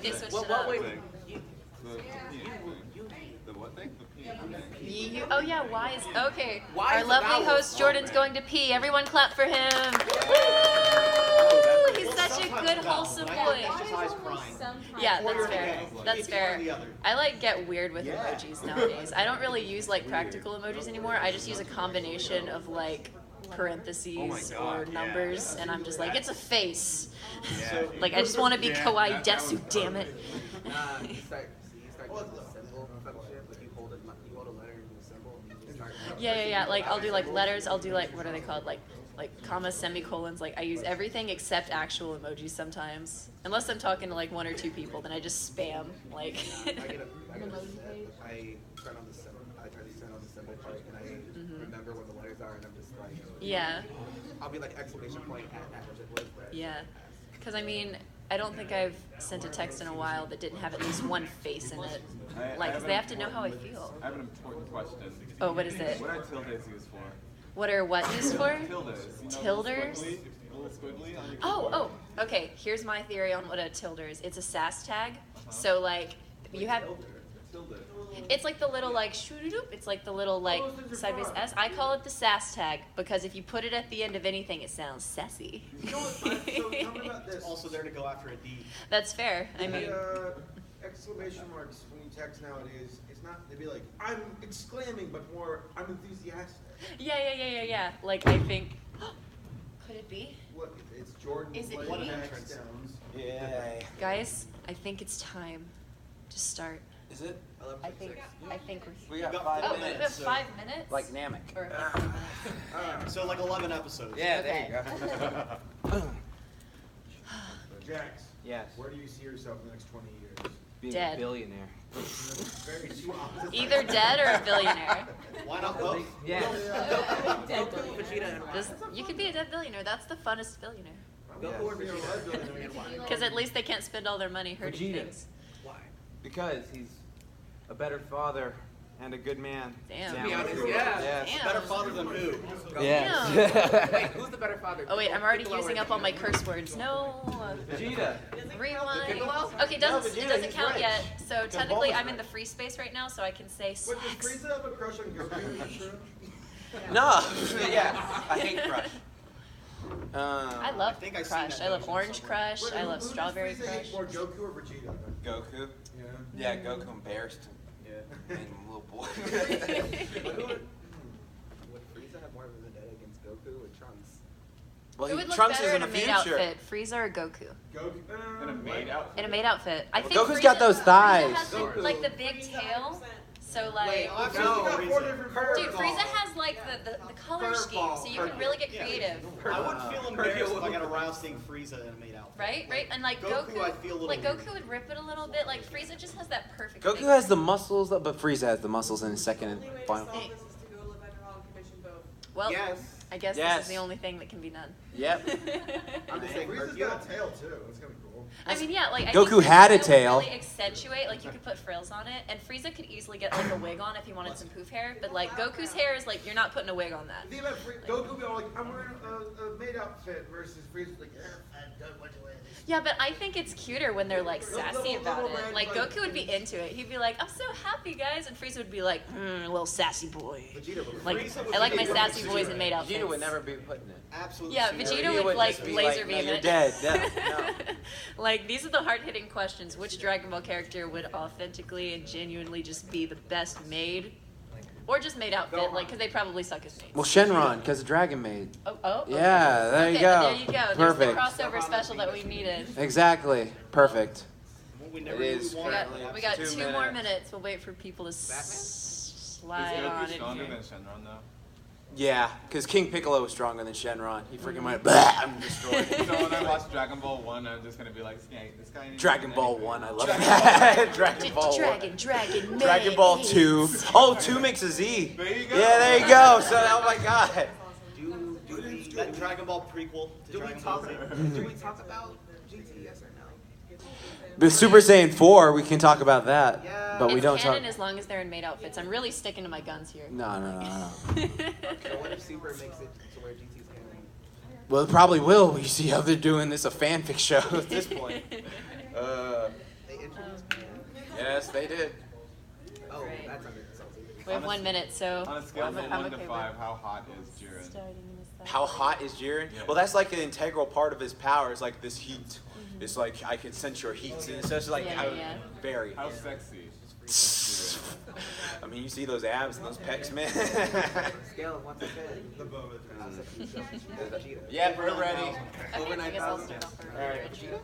They switched What it up. way? The what thing? Oh yeah, why is okay? Why Our is lovely vowels? host Jordan's going to pee. Everyone clap for him. Woo! He's such a good, wholesome boy. Yeah, that's fair. That's fair. I like get weird with emojis nowadays. I don't really use like practical emojis anymore. I just use a combination of like parentheses or numbers, and I'm just like, it's a face. Like I just want to be kawaii desu, damn it. You start using a symbol function, like you hold a letter and do a symbol, and you start. Yeah. Like I'll do like letters. I'll do like what are they called? Like commas, semicolons. Like I use everything except actual emojis sometimes. Unless I'm talking to like one or two people, then I just spam like. I turn on the symbol. I try to turn on the symbol part, and I remember what the letters are, and I'm just like. Yeah. I'll be like exclamation point at what was. Yeah. Because I mean, I don't think I've sent a text in a while that didn't have at least one face in it. Like, because they have to know how I feel. I have an important question. Oh, what is it? What are tildes used for? What are what used for? Tildes. Tilders? Little squiggly on your Oh, okay. Here's my theory on what a tilde is. It's a sass tag. So, like, you have... Tilde. It's like the little, like, shoo-doo-doop. It's like the little, like, sideways S. I call it the sass tag because if you put it at the end of anything, it sounds sassy. You know what? So tell me about this. Also there to go after a D. That's fair. I mean... Exclamation marks when you text nowadays, it's not, they'd be like, I'm exclaiming, but more, I'm enthusiastic. Yeah. Like, I think... Could it be? What, it's Jordan. Is it Blake me? text downs. Yeah. Guys, I think it's time to start. Is it? I think We got Oh, 5 we have minutes. 5 minutes? Like Namek. Or So like 11 episodes. Yeah, there you go. Jax, Yes. where do you see yourself in the next 20 years? Being Dead. a billionaire. Very two opposites. Either dead or a billionaire. Why not both? Yeah. You could be a dead billionaire. That's the funnest billionaire. Goku or Vegeta? Because at least they can't spend all their money hurting Vegeta. things. Why? Because he's a better father and a good man. Damn. To be honest, yeah. Yes. Damn. Better father than who? Damn. Wait, who's the better father? Oh wait, I'm already Piccolo or using up all my curse words. No. Vegeta. Rewind. Piccolo? Okay, doesn't, No, it Vegeta, doesn't he's count rich. yet. So technically, Bulma's I'm in the rich. free space right now, so I can say What, does sex. Frieza have a crush on Goku? No. Yeah. I hate Crush. I love think I've seen Crush. that I love notion Orange somewhere. Crush. I love Strawberry Who does Frieza hate Crush. more, Goku or Vegeta? Goku. Yeah. Yeah, Goku embarrassed him. Yeah. Made him a little boy. Would Frieza have more of a vendetta against Goku or Trunks? Well, Who would look Trunks is better in in the a maid future. outfit, Frieza or Goku? Goku. In a maid outfit. In a maid outfit. I think Goku's Frieza, got those thighs. Frieza has like the big tail. So like, No, dude, Frieza has like the color scheme, so you can really get creative, I wouldn't feel embarrassed if I got aroused seeing Frieza in a maid outfit. right? Right? And like Goku, I feel a little like weird. Goku would rip it a little bit. Like Frieza just has that perfect. Goku figure. has the muscles, but Frieza has the muscles in his second and final. Well, Yes. I guess Yes. this is the only thing that can be done. Yep. I'm just saying, Frieza's got a tail too. That's kind of cool. I mean, yeah, like I Goku think had a Frieza would tail. Really accentuate, like you could put frills on it, and Frieza could easily get like a wig on if he wanted some poof hair. But like Goku's hair is like you're not putting a wig on that. The thing about Goku being like, I'm wearing a maid outfit versus Frieza's like, I don't want to wear this. Yeah, but I think it's cuter when they're like sassy Little about man, it. Like like- Goku would be into it. He'd be like, "I'm so happy, guys," and Frieza would be like, "Little sassy boy." Vegeta would. Like I like my sassy boys in maid outfits. Vegeta would never be putting it. Absolutely. Yeah, Vegeta would like just be laser like, beam no, you're it. dead. No. Like these are the hard-hitting questions. Which Dragon Ball character would authentically and genuinely just be the best maid, or just maid outfit? Like, because they probably suck as maids. Well, Shenron, because of Dragon Maid. Oh. Yeah, there you Okay, go. there you go. Perfect. There's the crossover special that we needed. Exactly. Perfect. We It is. We got 2 2 more minutes. We'll wait for people to slide on Is in Goku stronger here. than Shenron though? Yeah, because King Piccolo was stronger than Shenron. He freaking went, blah, I'm destroyed. So when I watch Dragon Ball 1, I'm just gonna be like, this guy ain't Dragon doing Ball anything." 1, I love that. Dragon Ball 1. Dragon, Dragon Ball 2. Oh, 2 makes a Z. There you go. Yeah, there you go. So, oh my god. Do we That Dragon Ball prequel to do we Dragon talk Ball Z. do we talk about GT? Yes or no? But Super Saiyan 4, we can talk about that. Yeah. But we It's don't talk. canon as long as they're in maid outfits. I'm really sticking to my guns here. No. So what if Super makes it to where GT's canon? Well, it probably will. You see how they're doing this a fanfic show at this point. If introduced me. Yes, they did. Oh, Right. that's under insulting. We have 1 minute, so. On a scale I'm of 1 to okay 5, with how hot is Jiren? starting this thing. How hot is Jiren? Yeah. Well, that's like an integral part of his power. Is like this heat. It's like I can sense your heat. And so it's like Yeah, yeah. very. How sexy is Jiren? I mean, you see those abs and those pecs, man. Scale of 1 to 10. The bow of How sexy is Vegeta? Yeah, we're ready. Okay, Over I guess I'll 9,000. start off for Alright. Vegeta.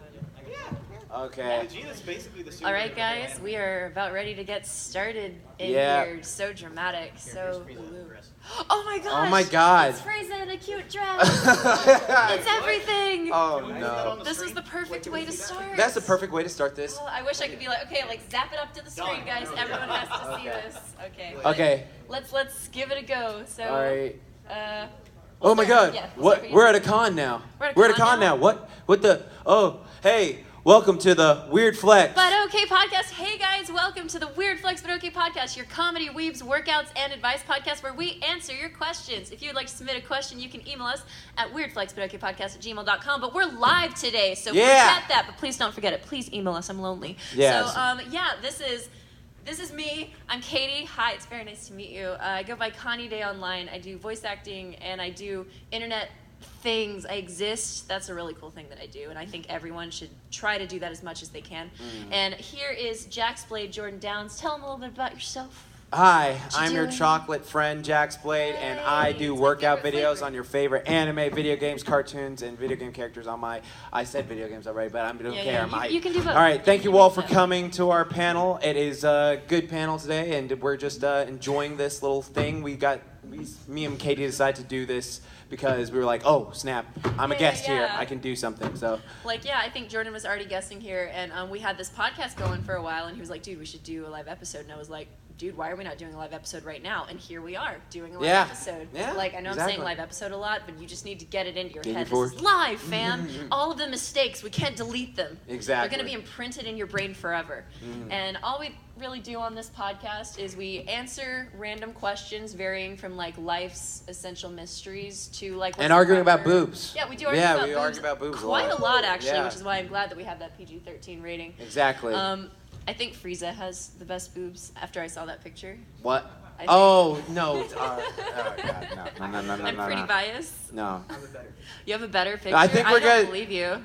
Okay. Vegeta's basically the All right, guys, we are about ready to get started in Yeah. here. So dramatic, so. Oh my gosh! Oh my God. It's Frieza in a cute dress. It's everything. Oh no. This is the perfect way to start. That's the perfect way to start this. Oh, I wish I could be like, okay, like zap it up to the screen, guys. Everyone has to see Okay. this. Okay. Okay. Let's give it a go. So. All right. We'll Oh my start- God! yeah, we'll What? start with We're you. at a con now. We're at a con now? What? What the? Oh, hey! Welcome to the Weird Flex. But okay podcast. Hey guys, welcome to the Weird Flex But Okay podcast, your comedy, weebs, workouts, and advice podcast where we answer your questions. If you'd like to submit a question, you can email us at weirdflexbutokaypodcast@gmail.com. But we're live today, so Yeah. forget that. But please don't forget it. Please email us. I'm lonely. Yes. So yeah, this is me. I'm Katy. Hi, it's very nice to meet you. I go by KaniDay online. I do voice acting and I do internet things. I exist. That's a really cool thing that I do, and I think everyone should try to do that as much as they can. And here is Jaxblade, Jordan Downs. Tell them a little bit about yourself. Hi, you I'm your doing? chocolate friend, Jaxblade, and I Hey, do it's my workout favorite videos flavor. on your favorite anime, video games, cartoons, and video game characters on my. I said video games already, but I don't Yeah, care. yeah, you can do both. All right, thank you You all can for do both. coming to our panel. It is a good panel today, and we're just enjoying this little thing. Me and Katy decided to do this because we were like, oh snap, I'm a Yeah, guest here. yeah. I can do something. So Like, yeah, I think Jordan was already guessing here, and we had this podcast going for a while, and he was like, dude, we should do a live episode. And I was like, dude, why are we not doing a live episode right now? And here we are doing a live Yeah. episode. Yeah, Like, I know I'm exactly. saying live episode a lot, but you just need to get it into your Get head. you This is live, fam. All of the mistakes, we can't delete them. Exactly. They're going to be imprinted in your brain forever. And all we really do on this podcast is we answer random questions varying from, like, life's essential mysteries to, like, what's and arguing the about proper- boobs. Yeah, we do argue Yeah, about we boobs. argue about boobs a Quite lot. a lot, actually, Yeah. which is why I'm glad that we have that PG-13 rating. Exactly. I think Frieza has the best boobs after I saw that picture. What? I think- Oh no! Oh God, no! I'm pretty biased. No. I'm a better. You have a better picture? I think we're I don't good. believe you.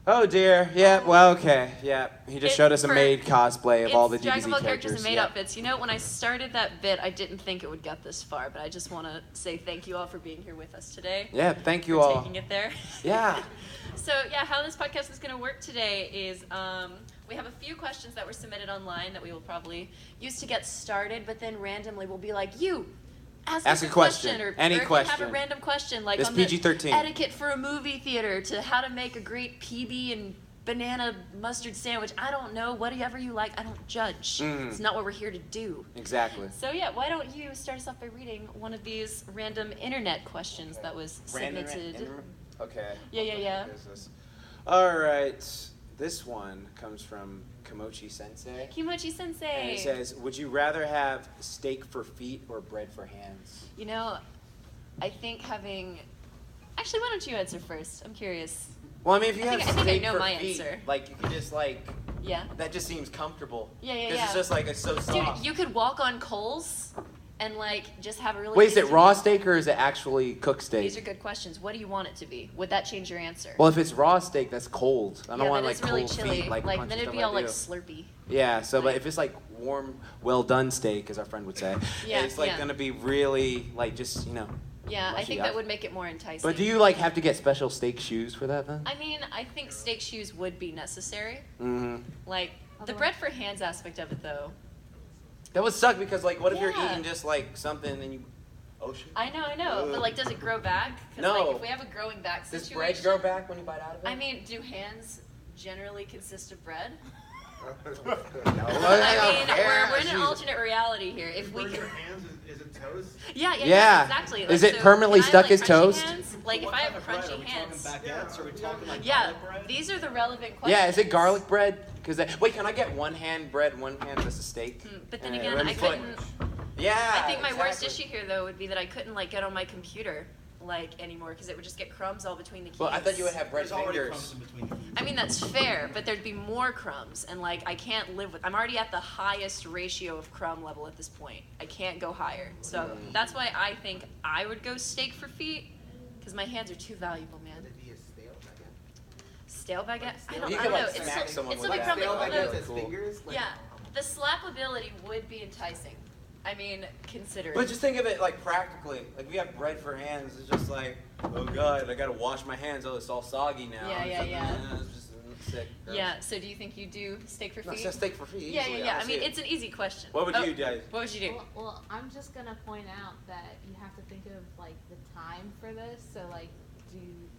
Oh dear. Yeah. Well, okay. Yeah. He just showed us a For- maid cosplay of all the It's Dragon DBZ Ball characters. and maid Yeah. outfits. You know, when I started that bit, I didn't think it would get this far, but I just want to say thank you all for being here with us today. Yeah. Thank you for all. taking it there. Yeah. So yeah, how this podcast is going to work today is we have a few questions that were submitted online that we will probably use to get started, but then randomly we'll be like, you, ask us a question. or Any or if you question. have a random question, like It's on PG-13. the etiquette for a movie theater to how to make a great PB and banana mustard sandwich. I don't know, whatever you like, I don't judge. It's not what we're here to do. Exactly. So yeah, why don't you start us off by reading one of these random internet questions that was submitted. Okay. Yeah. What is this? All right. This one comes from Kimochi Sensei. Kimochi And Sensei. it says, would you rather have steak for feet or bread for hands? You know, I think having. Actually, why don't you answer first? I'm curious. Well, I mean, if you I have think I steak know for my feet, answer. like, you can just, like, Yeah. that just seems comfortable. Yeah. Because it's just, like, it's so soft. Dude, you could walk on coals and, like, just have a really. Wait, is it easy raw meal. steak or is it actually cooked steak? These are good questions. What do you want it to be? Would that change your answer? Well, if it's raw steak, that's cold. I don't yeah, want, that like, is really cold chilly. feet. Like then it'd be all, like, slurpy. Yeah, so, but like- if it's, like, warm, well-done steak, as our friend would say, Yeah, it's, like, yeah. going to be really, like, just, you know. Yeah, I mushy think up. that would make it more enticing. But do you, like, have to get special steak shoes for that, then? I mean, I think steak shoes would be necessary. Mm-hmm. Like, the bread for hands aspect of it, though. That would suck because, like, what if you're Yeah. eating just, like, something and then you... Oh, shit. I know. But, like, does it grow back? 'Cause, No. like, if we have a growing back Does situation. bread grow back when you bite out of it? I mean, do hands generally consist of bread? no. I mean, we're in an alternate reality here. If we Burn could. your hands, is it toast? Yeah, exactly. Is Like, it so permanently can I stuck have, as like, crunchy toast? hands? Like, if I have crunchy hands. Baguettes? Are we talking like Yeah, garlic bread? these are the relevant questions. Yeah, is it garlic bread? Because wait, can I get one hand bread, one hand just a steak? But then And again, let I me put- couldn't. Yeah. I think my worst exactly. issue here, though, would be that I couldn't, like, get on my computer. like anymore because it would just get crumbs all between the keys. Well, I thought you would have bread There's already fingers. crumbs in between the keys. I mean, that's fair, but there'd be more crumbs, and like I can't live with. I'm already at the highest ratio of crumb level at this point. I can't go higher, so that's why I think I would go steak for feet, because my hands are too valuable, man. Would it be a stale baguette? Stale baguette? I don't You know. could, like, It's smack still, someone it's with still that. probably Stale although, baguette as Cool. fingers? Like, yeah, the slappability would be enticing. I mean, consider But it. just think of it like practically. Like we have bread for hands. It's just like, oh god, I gotta wash my hands. Oh, it's all soggy now. Yeah, It's yeah, like, yeah. It's just sick. gross. Yeah. So do you think you do steak for No, feet? it's just steak for feet. Yeah, easily, yeah, yeah. I honestly. mean, it's an easy question. What would Oh, you guys? What would you do? Well, I'm just gonna point out that you have to think of like the time for this. So like,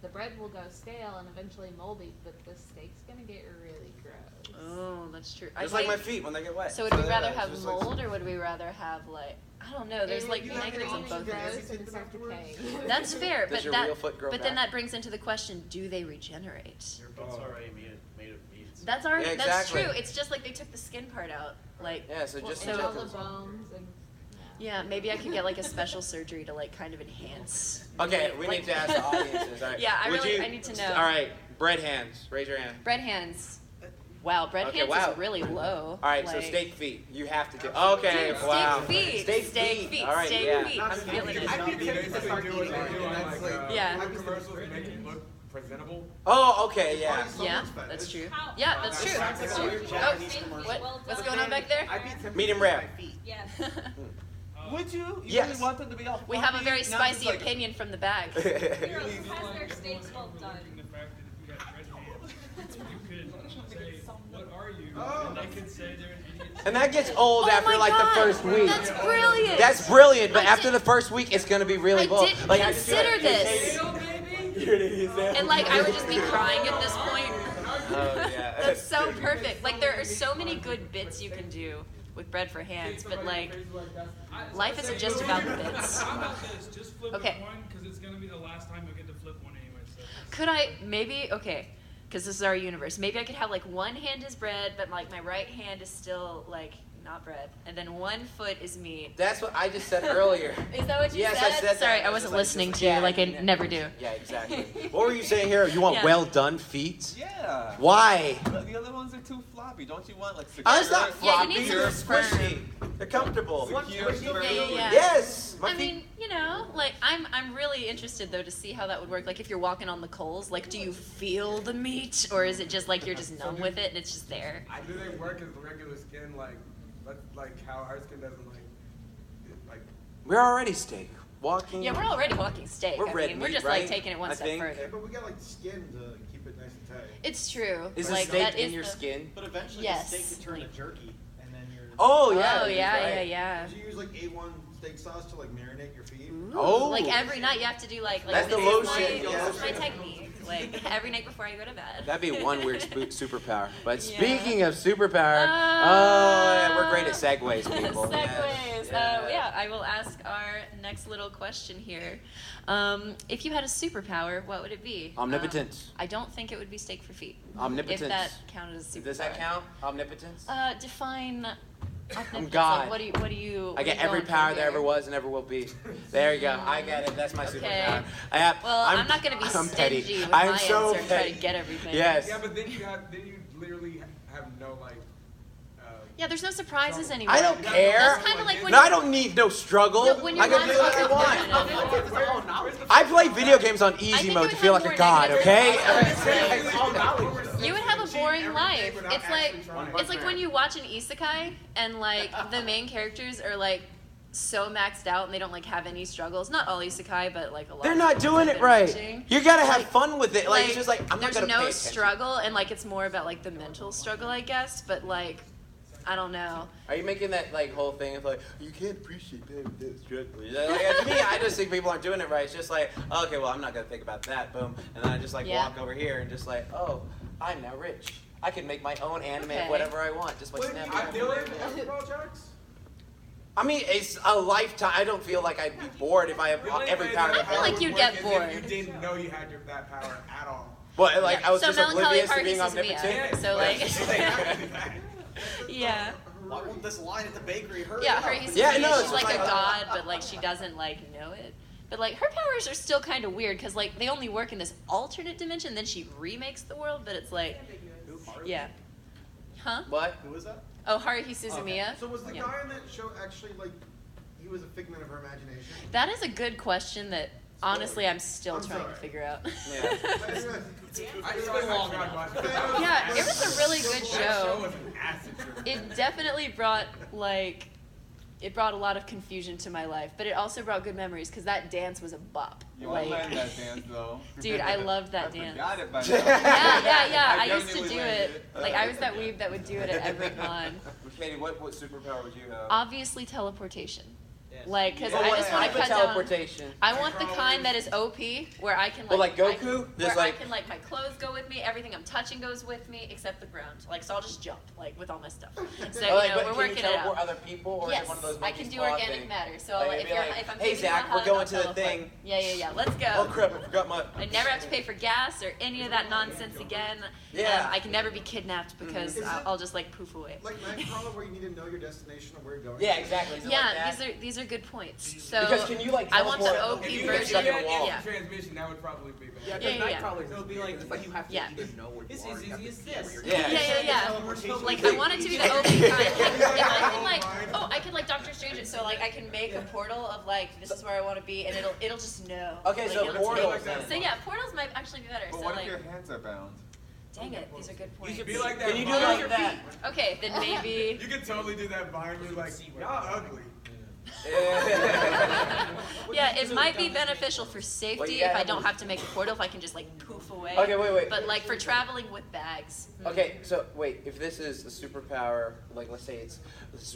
the bread will go stale and eventually moldy, but the steak's gonna get really gross. Oh, that's true. Just like my feet when they get wet. So would we yeah, rather it's have just like- mold or would we rather have like I don't know? There's like You have negatives on any both gross ends. and start decaying. That's fair, Does but your that real foot grow but then back? that brings into the question: do they regenerate? Your foot's already made of meat. That's already Yeah, that's exactly. true. It's just like they took the skin part out. Like Yeah, so just and so- all the bones and yeah, maybe I could get like a special surgery to like kind of enhance. Okay, we like- need to ask the audiences. All right. Yeah, I Would really- you- I need to know. All right, bread hands. Raise your hand. Bread hands. Wow, bread Okay, hands wow. is really low. All right, so like- steak feet. You have to do. Okay, Dude, wow. Steak feet. All right, steak yeah. feet. I'm feeling it. I'd be tempted to start eating it, doing and that's like, like, Yeah. I'd be commercials tempted to make it look presentable. Oh, okay, yeah. Yeah, that's true. Yeah, that's true. That's true. Oh, what's going on back there? I'd be tempted Medium to eat rare. my feet. yes. Would you? You Yes. really want them to be all We have a fluffy? very Not just spicy like- opinion from the bag. Heroes, who has their steaks well done? The fact that if you had red hands, you could say, "What are you?" Oh. And they could say they're an idiot. And that gets old Oh after my like God, the first week. That's brilliant. That's brilliant, but I after did- the first week, it's gonna be really I bold. didn't Like, I just feel consider like- this. You're an idiot, Sam. And like I would just be crying at this point. Oh yeah. That's so perfect. Like there are so many good bits you can do with bread for hands, but like life isn't just about the bits. How about this? Just flip Okay. it one, because it's gonna be the last time you'll get to flip one anyway. So. Could I maybe okay, because this is our universe. Maybe I could have like one hand is bread, but like my right hand is still like not bread, and then one foot is meat. That's what I just said earlier. Is that what you Yes, said? I said that. Sorry, I It's wasn't like- listening just to you like- like I yeah, never do. Yeah, exactly. What were you saying here? You want Yeah. well done feet? Yeah. Why? But the other ones are too floppy. Don't you want like secure? Oh, it's not Yeah, you floppy. need some They're sperm. squishy. They're comfortable. Secure, Yeah, yeah, yeah. Yes. My I feet. mean, you know, like I'm really interested though to see how that would work. Like if you're walking on the coals, like do you feel the meat, or is it just like you're just numb with it and it's just there? Do they work as regular skin, like how our skin doesn't like? We're already steak. Walking. Yeah, we're already walking steak. We're I red mean, we're meat, just right? like taking it one I step think. Yeah, further. but we got like skin to keep it nice and tight. It's true. Is like the steak that in is your the- skin? But eventually Yes. the steak could turn to jerky, and then you're. Oh yeah. Oh yeah, right. yeah, yeah. Did you use like A1 steak sauce to like marinate your feet? Oh. Like every night you have to do like That's the this is lotion, my- yeah. This is my technique. Like every night before I go to bed. That'd be one weird superpower. But Yeah. speaking of superpower, yeah, we're great at segues, people. Segues. Yes. Yeah, I will ask our next little question here. If you had a superpower, what would it be? Omnipotence. I don't think it would be steak for feet. Omnipotence. If that counted as a superpower. Does that count? Omnipotence? Define. omnipotence. God. Like, what do you? I get every power there ever was and ever will be. There you go. I get it. That's my Okay. superpower. I have, Well, I'm not gonna be I'm stingy petty. with I'm my so answer and try petty. to get everything. Yes. Yeah, but then you literally have no like. Yeah, there's no surprises anymore. I don't care. That's kind of like when No, you, I don't need no struggle. No, when you I can watch- do what I okay, want. no, no, no. I play video games on I easy think mode it to would feel have like a more god, negative okay? consequences. You would have a boring life. without It's like actually trying. it's like when you watch an isekai and like the main characters are like so maxed out and they don't like have any struggles. Not all isekai, but like a lot. They're of not them doing I've it been right. watching. You gotta have Like- fun with it. Like, it's just like, I'm not there's gonna pay no attention. struggle and like it's more about like the mental struggle, I guess. But like, I don't know. Are you making that like whole thing of like, you can't appreciate that struggle? Like, to me, I just think people aren't doing it right. It's just like, okay, well, I'm not gonna think about that, boom. And then I just like Yeah. walk over here and just like, oh, I'm now rich. I can make my own anime Okay. of whatever I want, just by Wait, snapping. I my feel fingers. like basketball jokes? I mean, it's a lifetime. I don't feel like I'd be bored if I have every power. I feel like you'd get If bored. you didn't know you had that power at all. But like, Yeah. I was So just Melancholy oblivious to being Park is omnipotent. So like, yeah. Why won't this line at the bakery hurry Yeah, up? her Yeah, Hisoka, no, she's it's like like- a god, but like she doesn't like know it. But like her powers are still kind of weird because like they only work in this alternate dimension. Then she remakes the world, but it's like, yeah, huh? What? Who was that? Oh, Haruhi Suzumiya. So was the guy in that show actually like he was a figment of her imagination? That is a good question that honestly I'm still trying to figure out. Yeah. Yeah, it was a really good show. It definitely brought like. It brought a lot of confusion to my life, but it also brought good memories because that dance was a bop. You won't learn that dance though. Dude, I loved that dance. I forgot it by now. Yeah. I used to definitely do learned it. Like I was that weeb that would do it at every con. Katy, what superpower would you have? Obviously teleportation. Like, because I just I want to cut teleportation. down. I want the kind that is OP, where I can Well, like Goku? where I can like my clothes go with me, everything I'm touching goes with me, except the ground. Like, so I'll just jump, like with all my stuff. So we're working it out. Other people, or Yes, is it one of those I can do monkey organic thing? matter. So Like, if I'm hey taking Zach, my we're hug, going I'll to the teleport. thing. Yeah. Let's go. Oh crap! I forgot my. I never have to pay for gas or any of that nonsense again. Yeah. I can never be kidnapped because I'll just like poof away. Like Nightcrawler, where you need to know your destination and where you're going. Yeah, exactly. Yeah, these are good points. So Because can you like I want the teleport OP if you version. get stuck in a wall? Yeah. Transmission, that would probably be better. Yeah, because Yeah. Nightcrawlers, it'll be like, it's like you have to Yeah. either know where you It's are. as you have easy to as see where this. you're Yeah. going. Like I want it to be the OP kind. If I can like, I could like Doctor Strange it, so like I can make a portal of like this is where I want to be, and it'll just know. Okay, like, so it'll portals take- then. So yeah, portals might actually be better. But So what like, if your hands are bound? dang it, these are good points. You should be like that. Can you do Vine. like that? Okay, then maybe. You could totally do that Vine where you're like, y'all ugly. Yeah, it might be beneficial for safety Well, if yeah. I don't have to make a portal, if I can just like poof away. Okay, wait. But like for traveling with bags. Okay, so wait, if this is a superpower, like let's say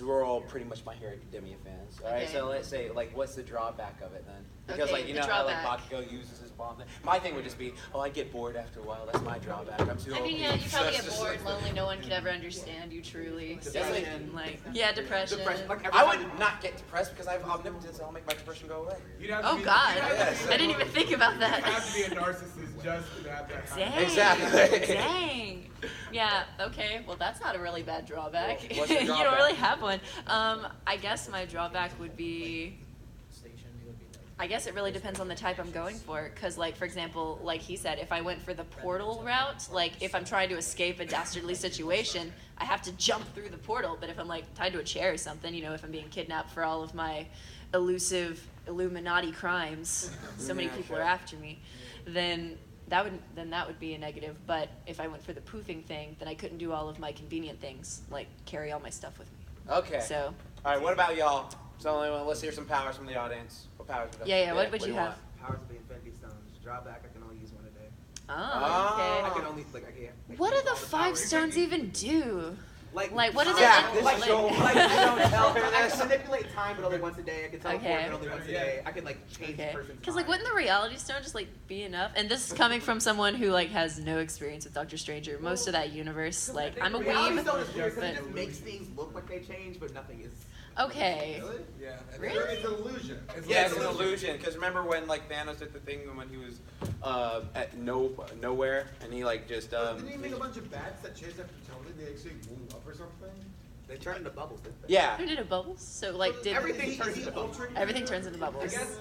we're all pretty much My Hero Academia fans, all right? Okay. So let's say, like, what's the drawback of it then? Because Okay, like you the know how like drawback. Bakugo uses his bomb thing. My thing would just be, I get bored after a while. That's my drawback. I'm too I OP. mean, yeah, you probably get Just- bored, lonely, no one could ever understand you truly. So, Depression. like, yeah, depression. Like every I time would not get depressed because I have omnipotence. I'll make my depression go away. You'd have to Oh be, God, you'd have to be- I didn't even think about You'd have that. to be a narcissist just to have that kind of. Dang. Exactly. Dang. Yeah. Okay. Well, that's not a really bad drawback. Well, what's the You don't drawback? really have one. I guess my drawback would be. I guess it really depends on the type I'm going for. Because, like, for example, like he said, if I went for the portal route, like, if I'm trying to escape a dastardly situation, I have to jump through the portal. But if I'm, like, tied to a chair or something, you know, if I'm being kidnapped for all of my elusive Illuminati crimes, so many people are after me, then that would be a negative. But if I went for the poofing thing, then I couldn't do all of my convenient things, like carry all my stuff with me. Okay. So, All right. What about y'all? So let's hear some powers from the audience. What powers? yeah. What would do you have? Powers of the Infinity Stones. Drawback, I can only use one a day. Oh, I okay. can only, like, I can't. I What can't do the use all 5 powers. stones even do? Like what do they Zach, do? this Like- show- Like, I don't tell her I can manipulate time, but only once a day. I can teleport, Okay. but only once a day. I can like change Okay. the person's Because like, time. wouldn't the reality stone just like be enough? And this is coming from someone who like has no experience with Doctor Strange or most of that universe. Like, I'm a Reality weeb. Stone is weird 'cause it but- just makes things look like they change, but nothing is. Okay. Really? Yeah. Really? It's an illusion. Yeah, it's an illusion. Because remember when like Thanos did the thing when he was at nowhere and he like just Didn't he make a bunch of bats that chased after Tony? They actually blew up or something? They turn into bubbles, didn't they? yeah. Who did a bubbles? So like, did Everything turns into bubbles. everything turns into I bubbles? guess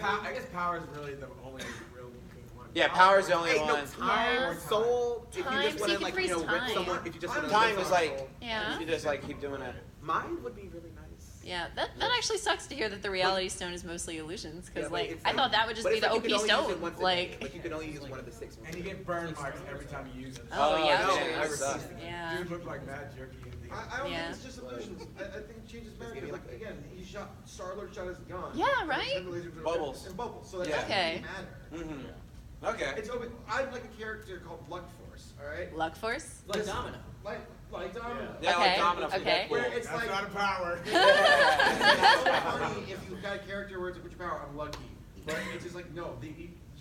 power is really the only real good one. Yeah, power's the only Hey, no, one. time, Yeah. soul. If Time, you just so want you to can like, freeze rip time. someone, if you just want to Time is like Yeah. you just like keep doing it. Mind would be really nice. Yeah, that actually sucks to hear that the reality stone is mostly illusions. Because Yeah, but like, it's I thought that would just but be it's the like you OP can only use it stone. once a day. Like, you can only use one of the 6 ones. And you get burn marks every time you use it. oh Oh, yeah, no, sure. I refuse. Yeah. Dude looked like mad jerky in the. I don't Yeah. think it's just illusions. I think it changes matter. give you Like, again, he shot, Star-Lord shot his gun. Yeah, right? And the lasers were- Bubbles. And bubbles. So that Yeah. doesn't Okay. really matter. Mm-hmm. Okay. It's open. I like a character called Luck Force, alright? Luck force. Like Domino. Like Domino. Yeah, Okay, like Domino from okay. Where Deadpool. it's That's like, not a power. it's so funny if you've got a character where it's a bunch of power, I'm lucky. But it's just like, no,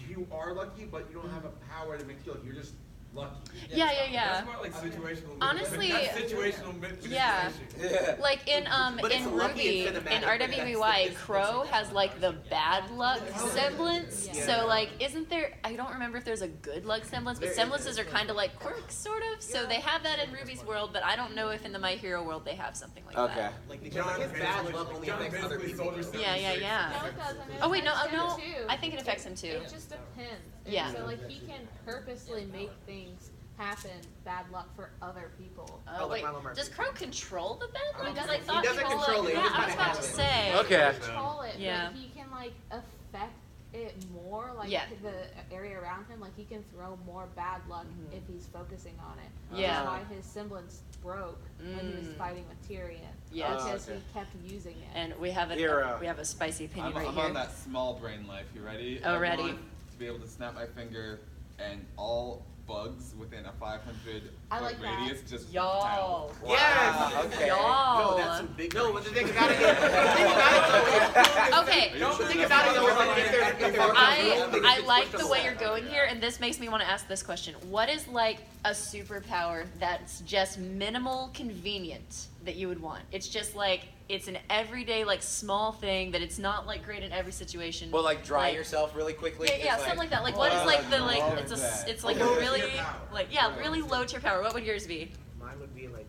you are lucky, but you don't have a power that makes you lucky. You're just lucky. Yeah. That's more like situational. Honestly, that's situational manipulation. Yeah. Like in But it's Ruby, lucky in and cinematic, RWBY, Crow has like the bad luck semblance. Yeah. So like, isn't there? I don't remember if there's a good luck semblance, but There semblances is. are kind of like quirks, sort of. So they have that in Ruby's world, but I don't know if in the My Hero world they have something like Okay. that. Like because like, his bad luck only affects other people. No, it does. I mean, Oh wait, no, affects him no. too. I think it affects him too. It just depends. And Yeah. So like he can purposely make things happen, bad luck for other people. Oh like wait, Milo Murphy. does Crow control the bad luck? He Because I doesn't- thought he doesn't people, control like, it, he yeah, just I was kinda about to has it. say. Okay. Control it, Yeah. but he can like affect it more, like Yeah. the area around him. Like he can throw more bad luck if he's focusing on it. Yeah. That's why his semblance broke when he was fighting with Tyrion. Yeah. Because okay. he kept using it. And we have Hero. a spicy opinion I'm, right I'm here. on that small brain life. You ready? Oh, I ready. want to be able to snap my finger and all bugs within a 500 I foot like that. radius just Y'all. Yes. Okay. Y'all. No, that's some big. No, but the thing about it is, think about it Okay. though. The thing about it though is like if there's I like the way you're going here, and this makes me want to ask this question. What is like a superpower that's just minimal convenient that you would want? It's just like, it's an everyday, like, small thing that it's not like great in every situation. Well, like dry Like- yourself really quickly. Yeah, yeah, Just something like that. Like, what is like the like? love It's a, that. it's like a Low really, tier power. like, yeah, really low tier power. What would yours be? Mine would be like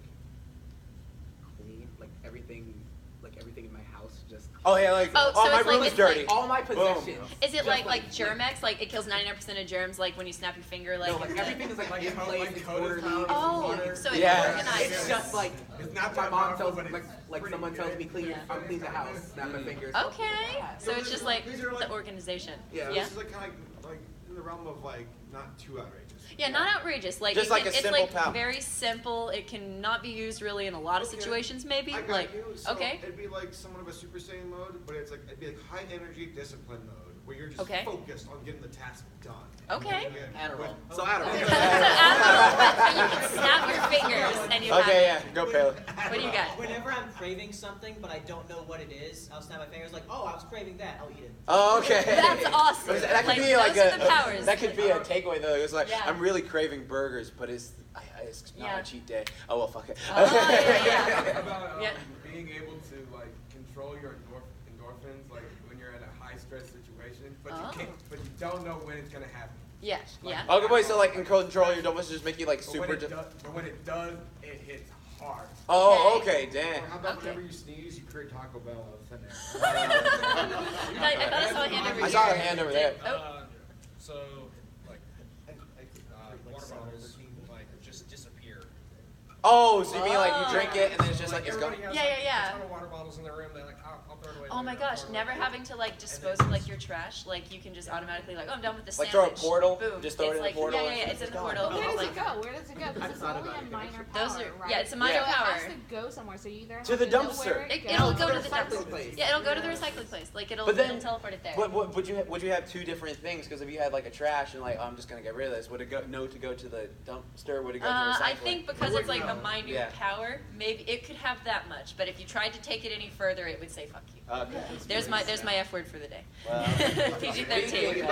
clean, like everything in my house just. Oh yeah, like Oh, so my it's like- room's it's dirty. like- All my Boom. possessions. Is it just like Germex? Like it kills 99% of germs, like when you snap your finger, like. No, like everything is like in place, it's orderly. Oh, it's so it's Yeah. organized. It's just like It's not my that mom powerful, tells but me it's like pretty someone tells good. me clean, Yeah. I'm clean the house, snap my fingers. Okay, so it's just like These are like- the organization. Yeah. Yeah. This is like kind of like in the realm of like not too outrageous. Yeah, not outrageous. Like Just it like can, a it's simple like power. very simple. It can not be used really in a lot of Okay. situations. Maybe I got like you. So okay. It'd be like somewhat of a Super Saiyan mode, but it's like it'd be like high energy discipline mode, where you're just Okay. focused on getting the task done. Okay. Adderall. With- So Adderall. So Admiral, but you can snap your fingers and you Okay, have yeah, go Paley. What do you got? Whenever I'm craving something, but I don't know what it is, I'll snap my fingers like, oh, I was craving that. I'll eat it. Oh, okay. That's awesome. That could Like, be like those a are the powers. that could be a takeaway though. It's like Yeah. I'm really craving burgers, but it's not Yeah. a cheat day. Oh well, fuck it. Oh, yeah. About Yeah. being able to like control your endorphins, like when you're in a high stress situation, but Oh. you can't, but you don't know when it's gonna happen. Yeah, yeah. Okay, wait. So like in control, your dominance just make you like But super. when it does, it hits hard. Oh, okay, Or damn. how about Okay. whenever you sneeze, you create Taco Bell out of thin air? I thought I saw a hand over here. I saw a hand over there. Oh. So, like, water bottles, like, just disappear. Oh, so you mean like you drink it and then it's just like it's gone? Everybody has, Yeah, like, yeah, yeah. a ton of water bottles in their room. They're like, I'll throw it away. Oh my later, I'll gosh, throw it never away. having to like dispose of like your trash. Like you can just automatically like, oh, I'm done with the Like sandwich. throw a portal, Boom. just throw it It's in the like, portal Yeah, and yeah, it's it's in a gone. portal. Where It's does like, it go? Where does it go? I've Because it's thought only about a it. minor power, Those are right? yeah, it's a minor So power. it has to go somewhere. So you either have To the know dumpster. where It'll goes. go to the the recycling dumpster. place. Yeah, it'll go to the recycling place. Like it'll, But then- it'll teleport it there. What would you have two different things? Because if you had like a trash and like, oh, I'm just gonna get rid of this, would it go to go to the dumpster? Would it go to recycling? I think because it's like a minute Yeah. power, maybe it could have that much. But if you tried to take it any further, it would say fuck you. Okay. There's my F word for the day. Well, PG-13.